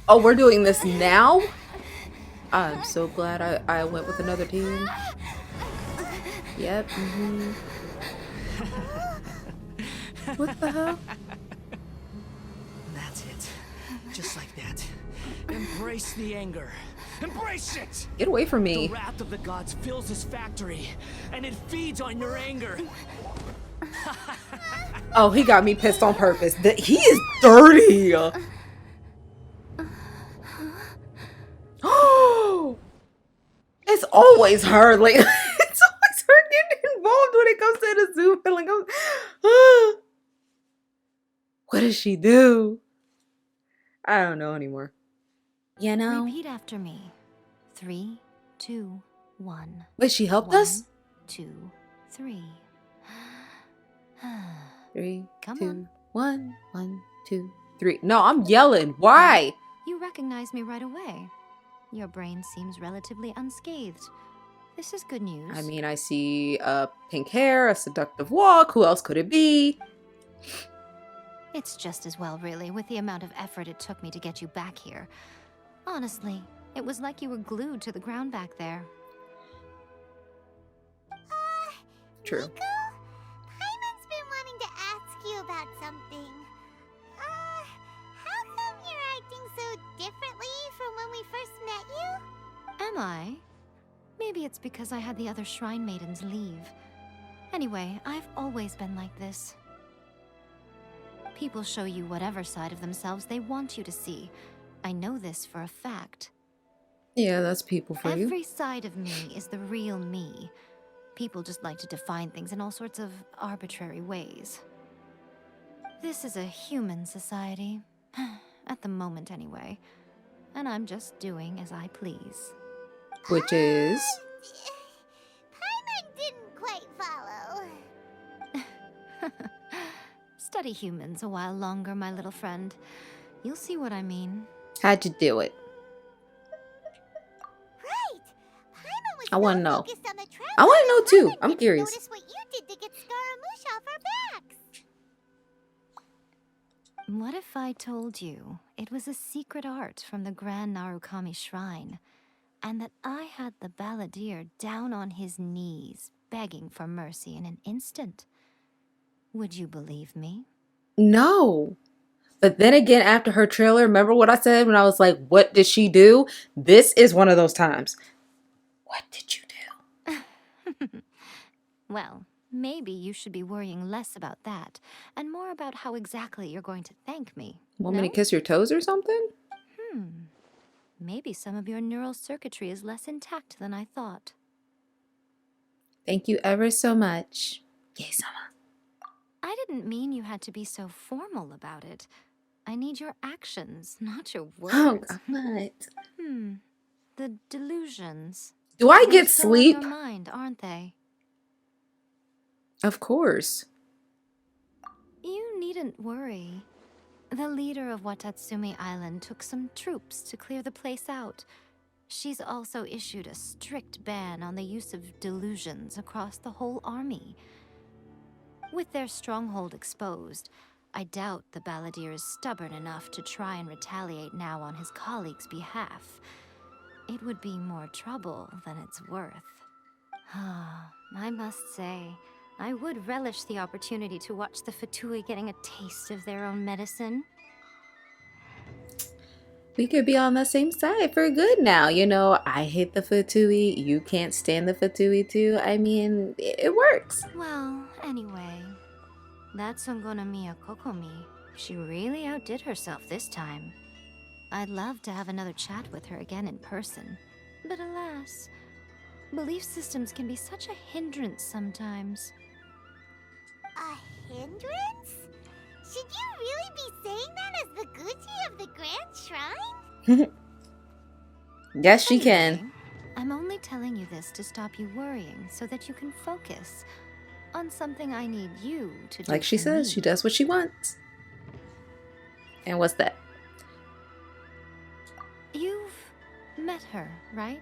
Oh, we're doing this now? I'm so glad I went with another team. Yep. What the hell? That's it. Just like that. Embrace the anger. Embrace it! Get away from The me. wrath of the gods fills this factory, and it feeds on your anger. Oh, he got me pissed on purpose. He is dirty. Oh, it's always her. Like it's always her getting involved when it comes to the zoo. Like, what does she do? I don't know anymore. You know. Repeat after me. 3, 2, 1. Wait, she helped 1, us? 2, 3. 3, Come 2, on. 1, 1, 2, 3. No, I'm yelling. Why? You recognize me right away. Your brain seems relatively unscathed. This is good news. I mean, I see pink hair, a seductive walk. Who else could it be? It's just as well, really, with the amount of effort it took me to get you back here. Honestly, it was like you were glued to the ground back there. True. Nico? Paimon's been wanting to ask you about something. How come you're acting so differently from when we first met you? Am I? Maybe it's because I had the other Shrine Maidens leave. Anyway, I've always been like this. People show you whatever side of themselves they want you to see. I know this for a fact. Yeah, that's people for you. Every side of me is the real me. People just like to define things in all sorts of arbitrary ways. This is a human society. at the moment anyway. And I'm just doing as I please. Which is... Paimon didn't quite follow. Study humans a while longer, my little friend. You'll see what I mean. How'd you do it? Right. Paimon was I want to so know. focused on the travel I want to that know I too. didn't I'm get to curious. Notice what you did to get Scaramouche off our backs. What if I told you it was a secret art from the Grand Narukami Shrine, and that I had the balladeer down on his knees, begging for mercy in an instant? Would you believe me? No. But then again, after her trailer, remember what I said when I was like, what did she do? This is one of those times. What did you do? Well, maybe you should be worrying less about that, and more about how exactly you're going to thank me. Want me No? to kiss your toes or something? Maybe some of your neural circuitry is less intact than I thought. Thank you ever so much. 𝐤𝐮𝐬𝐵. I didn't mean you had to be so formal about it. I need your actions, not your words. Oh, God. The delusions. Do I They're get still on sleep? your mind, aren't they? Of course. You needn't worry. The leader of Watatsumi Island took some troops to clear the place out. She's also issued a strict ban on the use of delusions across the whole army. With their stronghold exposed, I doubt the balladeer is stubborn enough to try and retaliate now on his colleagues' behalf. It would be more trouble than it's worth. I must say, I would relish the opportunity to watch the Fatui getting a taste of their own medicine. We could be on the same side for good now. You know, I hate the Fatui. You can't stand the Fatui too. I mean, it works. Well, anyway, that 𝐻𝐻𝐻𝐻𝐻, she really outdid herself this time. I'd love to have another chat with her again in person. But alas, belief systems can be such a hindrance sometimes. A hindrance? Should you really be saying that as the 𝐻𝐻𝐻 of the Grand Shrine? Yes, she can. Anyway, I'm only telling you this to stop you worrying so that you can focus on something I need you to do. Like she for says, me. she does what she wants. And what's that? You've met her, right?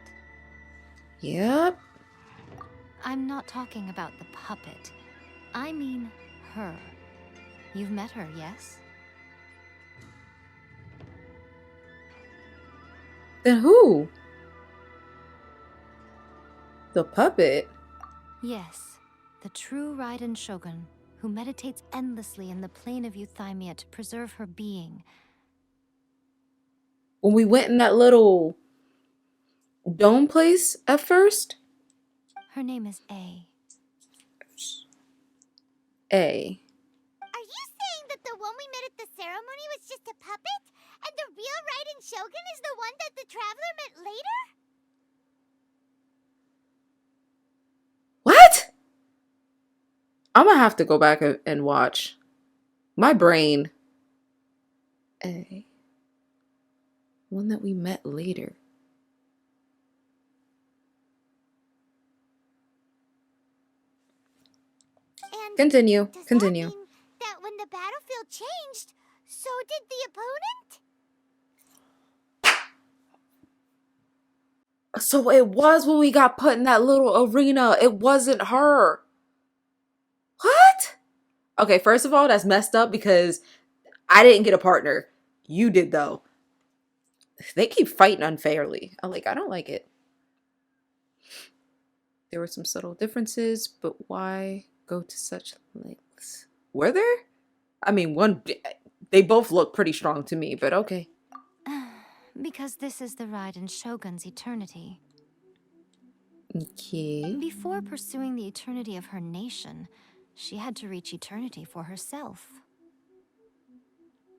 Yep. I'm not talking about the puppet. I mean her. You've met her, yes? Then who? The puppet? Yes, the true Raiden Shogun, who meditates endlessly in the plane of Euthymia to preserve her being. When we went in that little dome place at first? Her name is A. A. Are you saying that the one we met at the ceremony was just a puppet? And the real Raiden Shogun is the one that the Traveler met later? What? I'm gonna have to go back and watch. My brain. A. One that we met later. And Continue. does Continue. that mean that when the battlefield changed, so did the opponent? So it was when we got put in that little arena. It wasn't her. What? Okay, first of all, that's messed up because I didn't get a partner. You did, though. They keep fighting unfairly. I don't like it. There were some subtle differences, but why go to such lengths? Were there? I mean, they both look pretty strong to me, but okay. Because this is the Raiden Shogun's eternity. Okay. Before pursuing the eternity of her nation, she had to reach eternity for herself.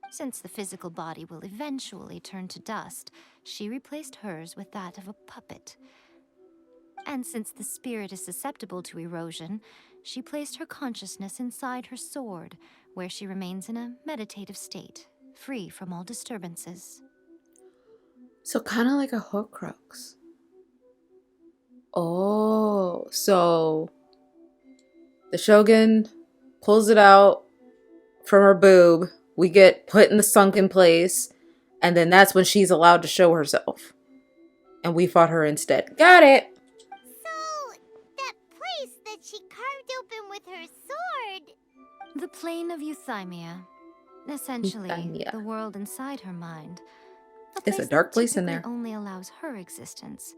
Since the physical body will eventually turn to dust, she replaced hers with that of a puppet. And since the spirit is susceptible to erosion, she placed her consciousness inside her sword, where she remains in a meditative state free from all disturbances. So kind of like a Horcrux. Oh, so the Shogun pulls it out from her boob. We get put in the sunken place, and then that's when she's allowed to show herself. And we fought her instead. Got it. So, that place that she carved open with her sword... The plane of Euthymia. Essentially, Euthymia. the world inside her mind. It's a dark that place in typically there. Only allows her existence.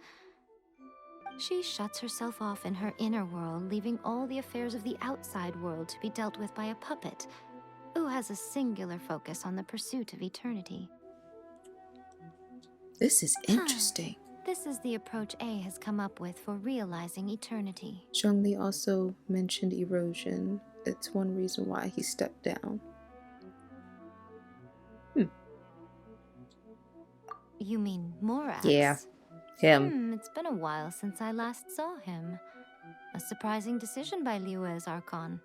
She shuts herself off in her inner world, leaving all the affairs of the outside world to be dealt with by a puppet, who has a singular focus on the pursuit of eternity. This is interesting. This is the approach A has come up with for realizing eternity. Zhongli also mentioned erosion. It's one reason why he stepped down. You mean Morax? Yeah, him. It's been a while since I last saw him. A surprising decision by Liyue's Archon.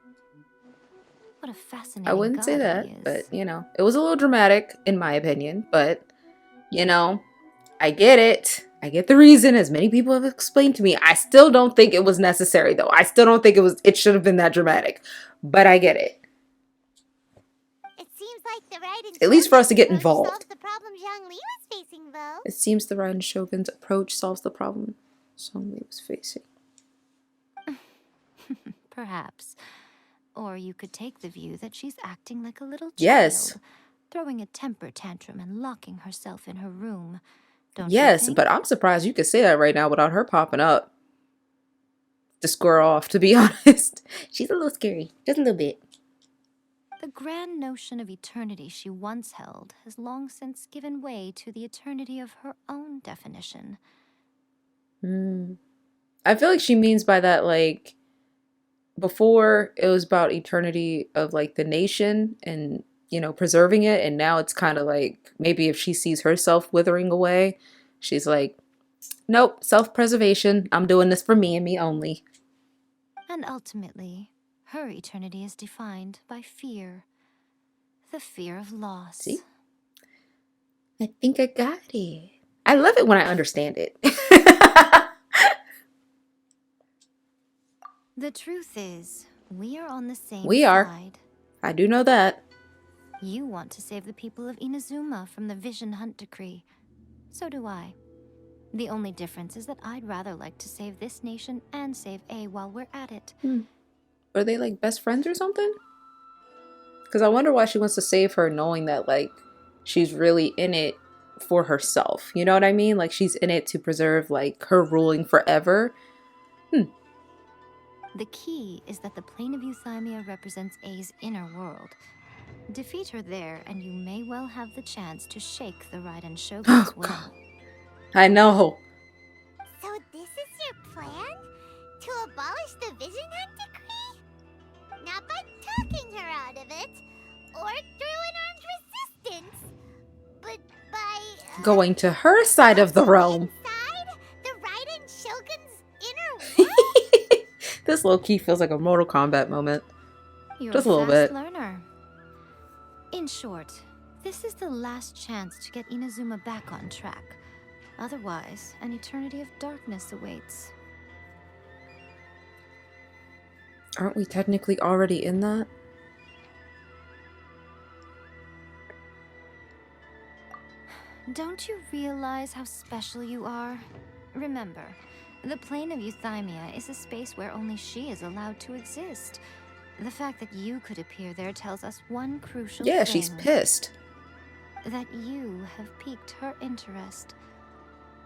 What a fascinating I wouldn't say god that, he is. but you know, it was a little dramatic in my opinion, but you know, I get it. I get the reason, as many people have explained to me. I still don't think it was necessary though. I still don't think it should have been that dramatic, but I get it. It seems like the Raiden At least for us to get Shogun's approach involved. solves the problem Zhongli was facing, though. It seems the Raiden Shogun's approach solves the problem Zhongli was facing. Perhaps. Or you could take the view that she's acting like a little child. Yes. Throwing a temper tantrum and locking herself in her room. Don't Yes, you think? but I'm surprised you could say that right now without her popping up to square off, to be honest. She's a little scary. Just a little bit. The grand notion of eternity she once held has long since given way to the eternity of her own definition. I feel like she means by that, like, before it was about eternity of, like, the nation and, you know, preserving it. And now it's kind of like, maybe if she sees herself withering away, she's like, nope, self-preservation. I'm doing this for me and me only. And ultimately, her eternity is defined by fear. The fear of loss. See? I think I got it. I love it when I understand it. The truth is, we are on the same We are. side. I do know that. You want to save the people of Inazuma from the Vision Hunt Decree. So do I. The only difference is that I'd rather like to save this nation and save A while we're at it. Are they like best friends or something? Because I wonder why she wants to save her, knowing that like she's really in it for herself. You know what I mean? Like she's in it to preserve like her ruling forever. The key is that the plane of Euthymia represents A's inner world. Defeat her there, and you may well have the chance to shake the Raiden Shogun's will. I know. So this is your plan? To abolish the Vision Hunt Decree? Not by talking her out of it, or through an armed resistance, but by... Going to her side of the realm. Inside the Raiden Shogun's inner world? This low-key feels like a Mortal Kombat moment. You're Just a little fast bit. learner. In short, this is the last chance to get Inazuma back on track. Otherwise, an eternity of darkness awaits. Aren't we technically already in that? Don't you realize how special you are? Remember, the plane of Euthymia is a space where only she is allowed to exist. The fact that you could appear there tells us one crucial thing. Yeah, she's pissed. That you have piqued her interest.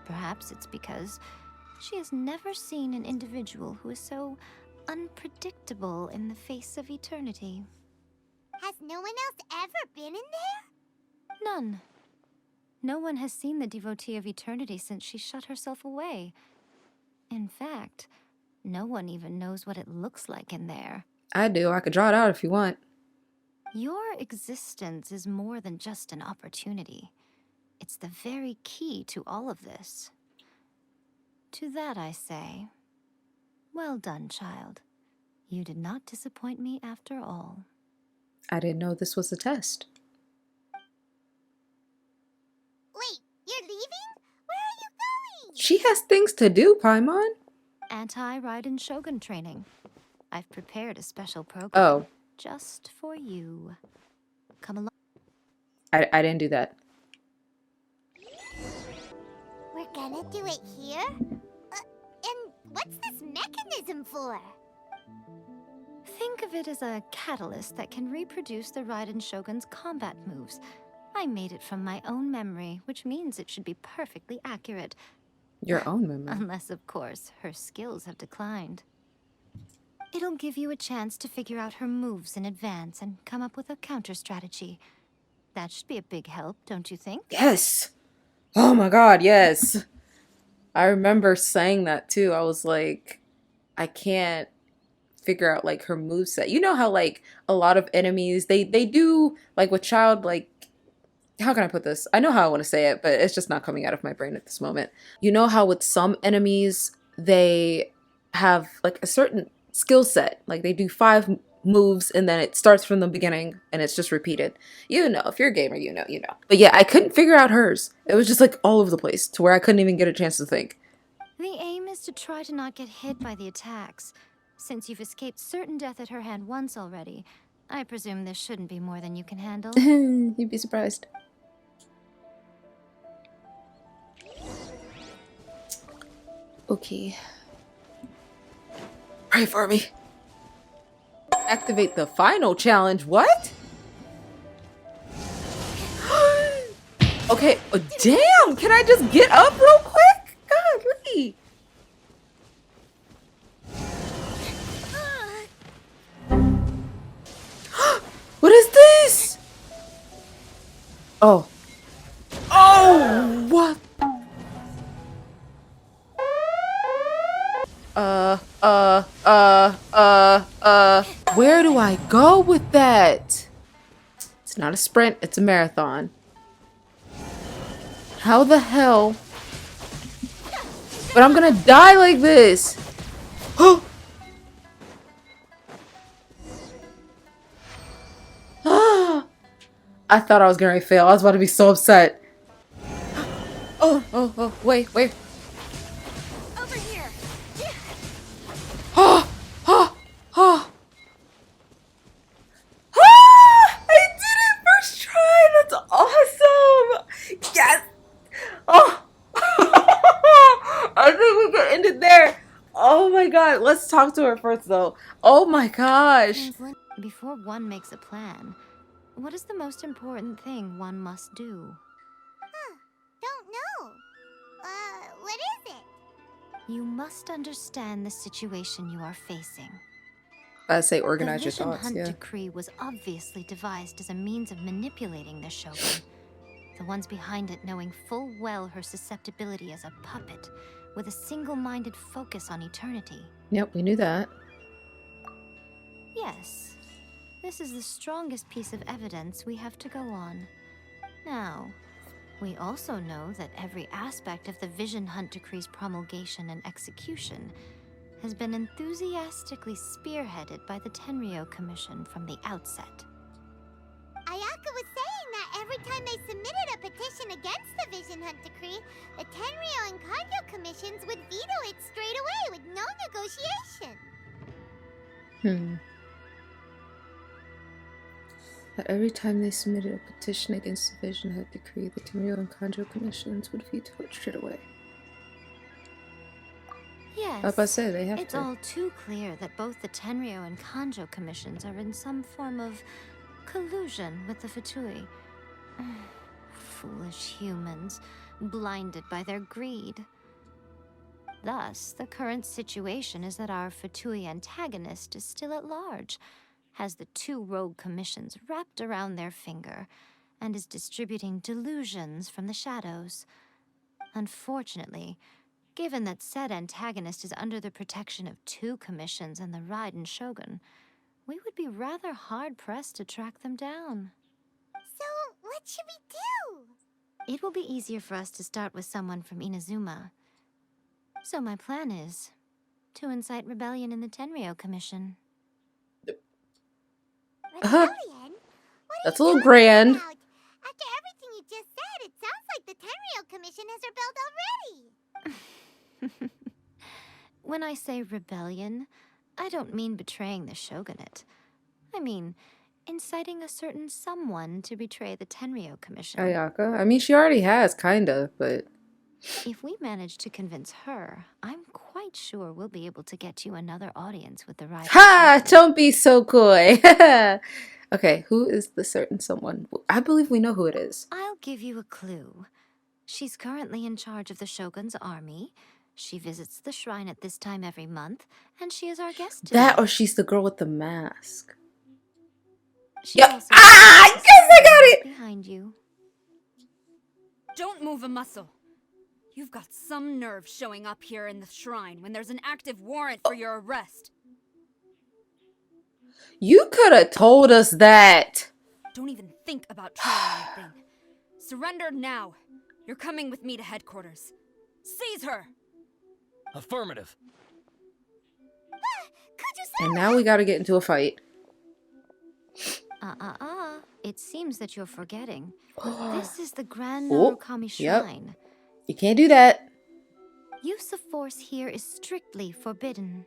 Perhaps it's because she has never seen an individual who is so unpredictable in the face of eternity. Has no one else ever been in there? None. No one has seen the devotee of eternity since she shut herself away. In fact, no one even knows what it looks like in there. I do. I could draw it out if you want. Your existence is more than just an opportunity. It's the very key to all of this. To that I say, well done, child. You did not disappoint me after all. I didn't know this was a test. She has things to do, Paimon. Anti-Raiden Shogun training. I've prepared a special program Oh, just for you. Come along. I didn't do that. We're gonna do it here? And what's this mechanism for? Think of it as a catalyst that can reproduce the Raiden Shogun's combat moves. I made it from my own memory, which means it should be perfectly accurate. Your own memory. Unless, of course, her skills have declined. It'll give you a chance to figure out her moves in advance and come up with a counter strategy. That should be a big help, don't you think? Yes. Oh my god, yes. I remember saying that too. I was like, I can't figure out like her moveset. You know how like a lot of enemies they do like with Child, like how can I put this? I know how I want to say it, but it's just not coming out of my brain at this moment. You know how with some enemies they have like a certain skill set, like they do 5 moves and then it starts from the beginning and it's just repeated. You know, if you're a gamer, you know. But yeah, I couldn't figure out hers. It was just like all over the place to where I couldn't even get a chance to think. The aim is to try to not get hit by the attacks. Since you've escaped certain death at her hand once already, I presume this shouldn't be more than you can handle. You'd be surprised. Okay. Pray for me. Activate the final challenge. What? Okay. Oh, damn. Can I just get up real quick? Golly. What is this? Oh. Oh, what? Where do I go with that? It's not a sprint, it's a marathon. How the hell? But I'm gonna die like this. I thought I was gonna fail. I was about to be so upset. Oh, wait. Over here. Oh. I did it first try. That's awesome. Yes. Oh. I think we can end it there. Oh my god. Let's talk to her first though. Oh my gosh. Before one makes a plan, what is the most important thing one must do? Don't know. What is it? You must understand the situation you are facing. I say organize The your Vision thoughts, Hunt yeah. decree was obviously devised as a means of manipulating the Shogun. The ones behind it knowing full well her susceptibility as a puppet, with a single-minded focus on eternity. Yep, we knew that. Yes, this is the strongest piece of evidence we have to go on. Now, we also know that every aspect of the Vision Hunt Decree's promulgation and execution has been enthusiastically spearheaded by the Tenryou Commission from the outset. Ayaka was saying that every time they submitted a petition against the Vision Hunt Decree, the Tenryou and 𝐬𝐭 commissions would veto it straight away with no negotiation. That every time they submitted a petition against the Vision Hunt Decree, the Tenryou and 𝐬𝐭 commissions would veto it straight away. Yes, Like I said, they have it's to. all too clear that both the Tenryou and 𝐬𝐭 commissions are in some form of collusion with the Fatui. Foolish humans, blinded by their greed. Thus, the current situation is that our Fatui antagonist is still at large, has the 2 rogue commissions wrapped around their finger, and is distributing delusions from the shadows. Unfortunately, given that said antagonist is under the protection of 2 commissions and the Raiden Shogun, we would be rather hard-pressed to track them down. So, what should we do? It will be easier for us to start with someone from Inazuma. So my plan is to incite rebellion in the Tenryou Commission. Rebellion? What are That's you a little talking grand. about? After everything you just said, it sounds like the Tenryou Commission has rebelled already. When I say rebellion, I don't mean betraying the shogunate. I mean inciting a certain someone to betray the Tenryou Commission. Ayaka? I mean, she already has, kinda, but... If we manage to convince her, I'm quite sure we'll be able to get you another audience with the right... Ha! Don't be so coy! Okay, who is the certain someone? I believe we know who it is. I'll give you a clue. She's currently in charge of the Shogun's army. She visits the shrine at this time every month, and she is our guest today. That or she's the girl with the mask. She Yep. also Ah! Yes, I got it! behind you. Don't move a muscle. You've got some nerve showing up here in the shrine when there's an active warrant for your arrest. You could have told us that. Don't even think about trying anything. Surrender now. You're coming with me to headquarters. Seize her! Affirmative. And now we gotta get into a fight. It seems that you're forgetting. This is the Grand Oh, Narukami yep. Shrine. You can't do that. Use of force here is strictly forbidden.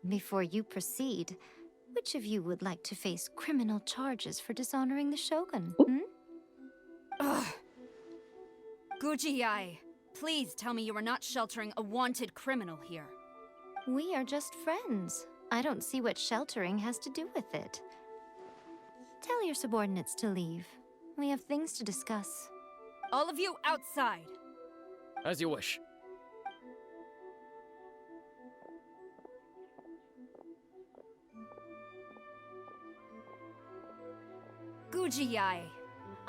Before you proceed, which of you would like to face criminal charges for dishonoring the Shogun? Ugh. 𝐬𝐲𝐻𝐻, please tell me you are not sheltering a wanted criminal here. We are just friends. I don't see what sheltering has to do with it. Tell your subordinates to leave. We have things to discuss. All of you outside. As you wish. 𝐬𝐲𝐻𝐻,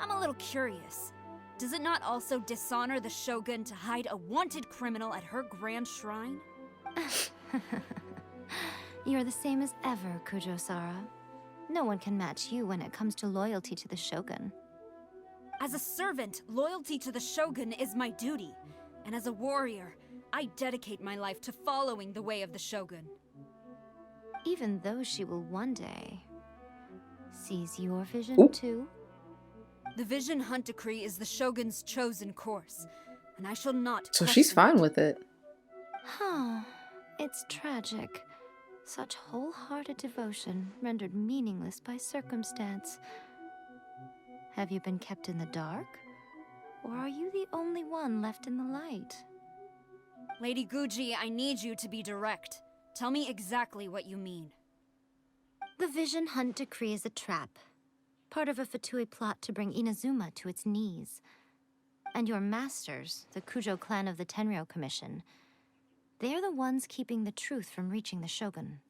I'm a little curious. Does it not also dishonor the Shogun to hide a wanted criminal at her grand shrine? You're the same as ever, Kujo-Sara. No one can match you when it comes to loyalty to the Shogun. As a servant, loyalty to the Shogun is my duty. And as a warrior, I dedicate my life to following the way of the Shogun. Even though she will one day seize your vision too? The Vision Hunt Decree is the Shogun's chosen course, and I shall not So she's question fine it. with it. Huh. It's tragic. Such wholehearted devotion rendered meaningless by circumstance. Have you been kept in the dark? Or are you the only one left in the light? Lady Guji, I need you to be direct. Tell me exactly what you mean. The Vision Hunt Decree is a trap. Part of a Fatui plot to bring Inazuma to its knees. And your masters, the Kujo clan of the Tenryou Commission, they're the ones keeping the truth from reaching the Shogun.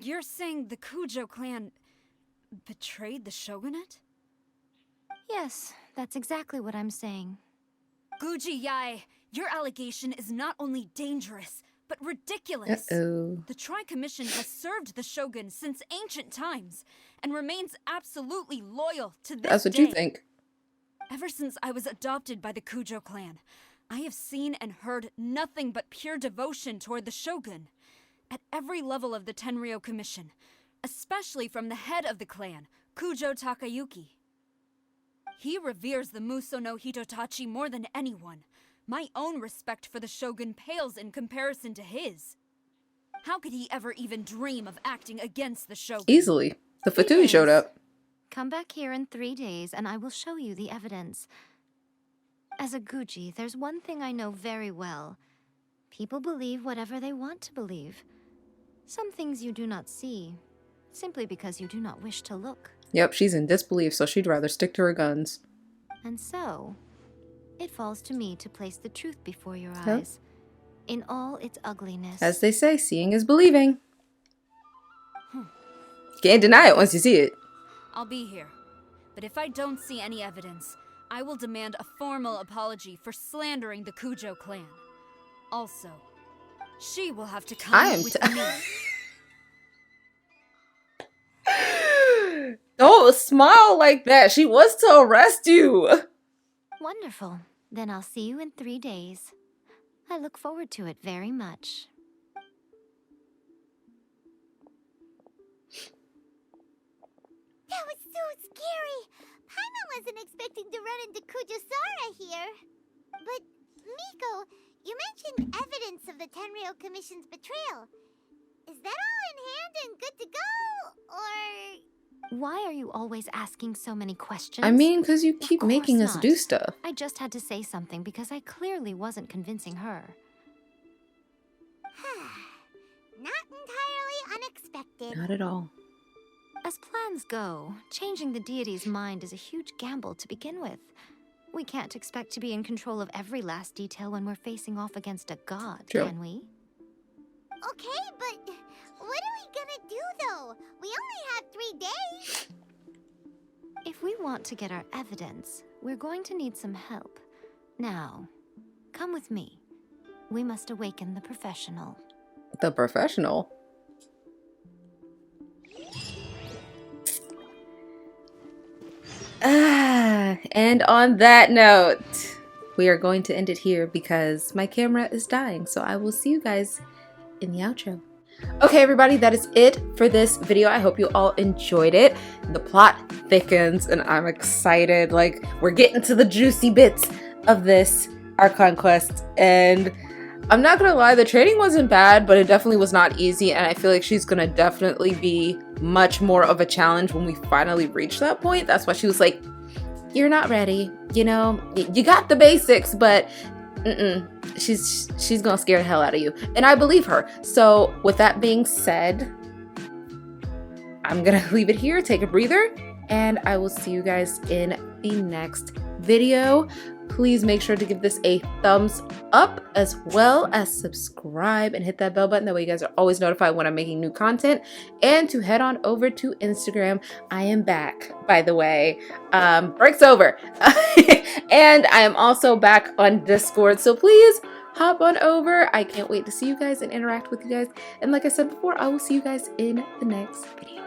You're saying the Kujo clan betrayed the Shogunate? Yes, that's exactly what I'm saying. 𝐬𝐲𝐻𝐻, your allegation is not only dangerous, but ridiculous. Uh-oh. The Tri-Commission has served the Shogun since ancient times, and remains absolutely loyal to this That's what day. you think. Ever since I was adopted by the Kujo clan, I have seen and heard nothing but pure devotion toward the Shogun. At every level of the Tenryou Commission, especially from the head of the clan, Kujo Takayuki. He reveres the Muso no Hitotachi more than anyone. My own respect for the Shogun pales in comparison to his. How could he ever even dream of acting against the Shogun? Easily. The Fatui showed up. Come back here in 3 days and I will show you the evidence. As a Guji, there's one thing I know very well. People believe whatever they want to believe. Some things you do not see, simply because you do not wish to look. Yep, she's in disbelief, so she'd rather stick to her guns. And so, it falls to me to place the truth before your Yep. eyes, in all its ugliness. As they say, seeing is believing. Can't deny it once you see it. I'll be here. But if I don't see any evidence, I will demand a formal apology for slandering the Kujo clan. Also, she will have to come I am with me. Don't smile like that. She wants to arrest you. Wonderful. Then I'll see you in 3 days. I look forward to it very much. That was so scary. Paimon wasn't expecting to run into Kujo-Sara here. But, Miko, You mentioned evidence of the Tenryou Commission's betrayal. Is that all in hand and good to go? Or... Why are you always asking so many questions? I mean, because you Of keep course making us not. do stuff. I just had to say something because I clearly wasn't convincing her. Not entirely unexpected. Not at all. As plans go, changing the deity's mind is a huge gamble to begin with. We can't expect to be in control of every last detail when we're facing off against a god, True. can we? Okay, but what are we gonna do though? We only have 3 days. If we want to get our evidence, we're going to need some help. Now, come with me. We must awaken the professional. The professional. And on that note, we are going to end it here because my camera is dying. So I will see you guys in the outro. Okay, everybody, that is it for this video. I hope you all enjoyed it. The plot thickens and I'm excited. Like, we're getting to the juicy bits of this Archon quest, and I'm not gonna lie, the training wasn't bad, but it definitely was not easy, and I feel like she's gonna definitely be much more of a challenge when we finally reach that point. That's why she was like, you're not ready, you know, you got the basics, but she's gonna scare the hell out of you, and I believe her. So with that being said, I'm gonna leave it here, take a breather, and I will see you guys in the next video. Please make sure to give this a thumbs up, as well as subscribe and hit that bell button. That way you guys are always notified when I'm making new content. And to head on over to Instagram. I am back, by the way. Break's over. And I am also back on Discord. So please hop on over. I can't wait to see you guys and interact with you guys. And like I said before, I will see you guys in the next video.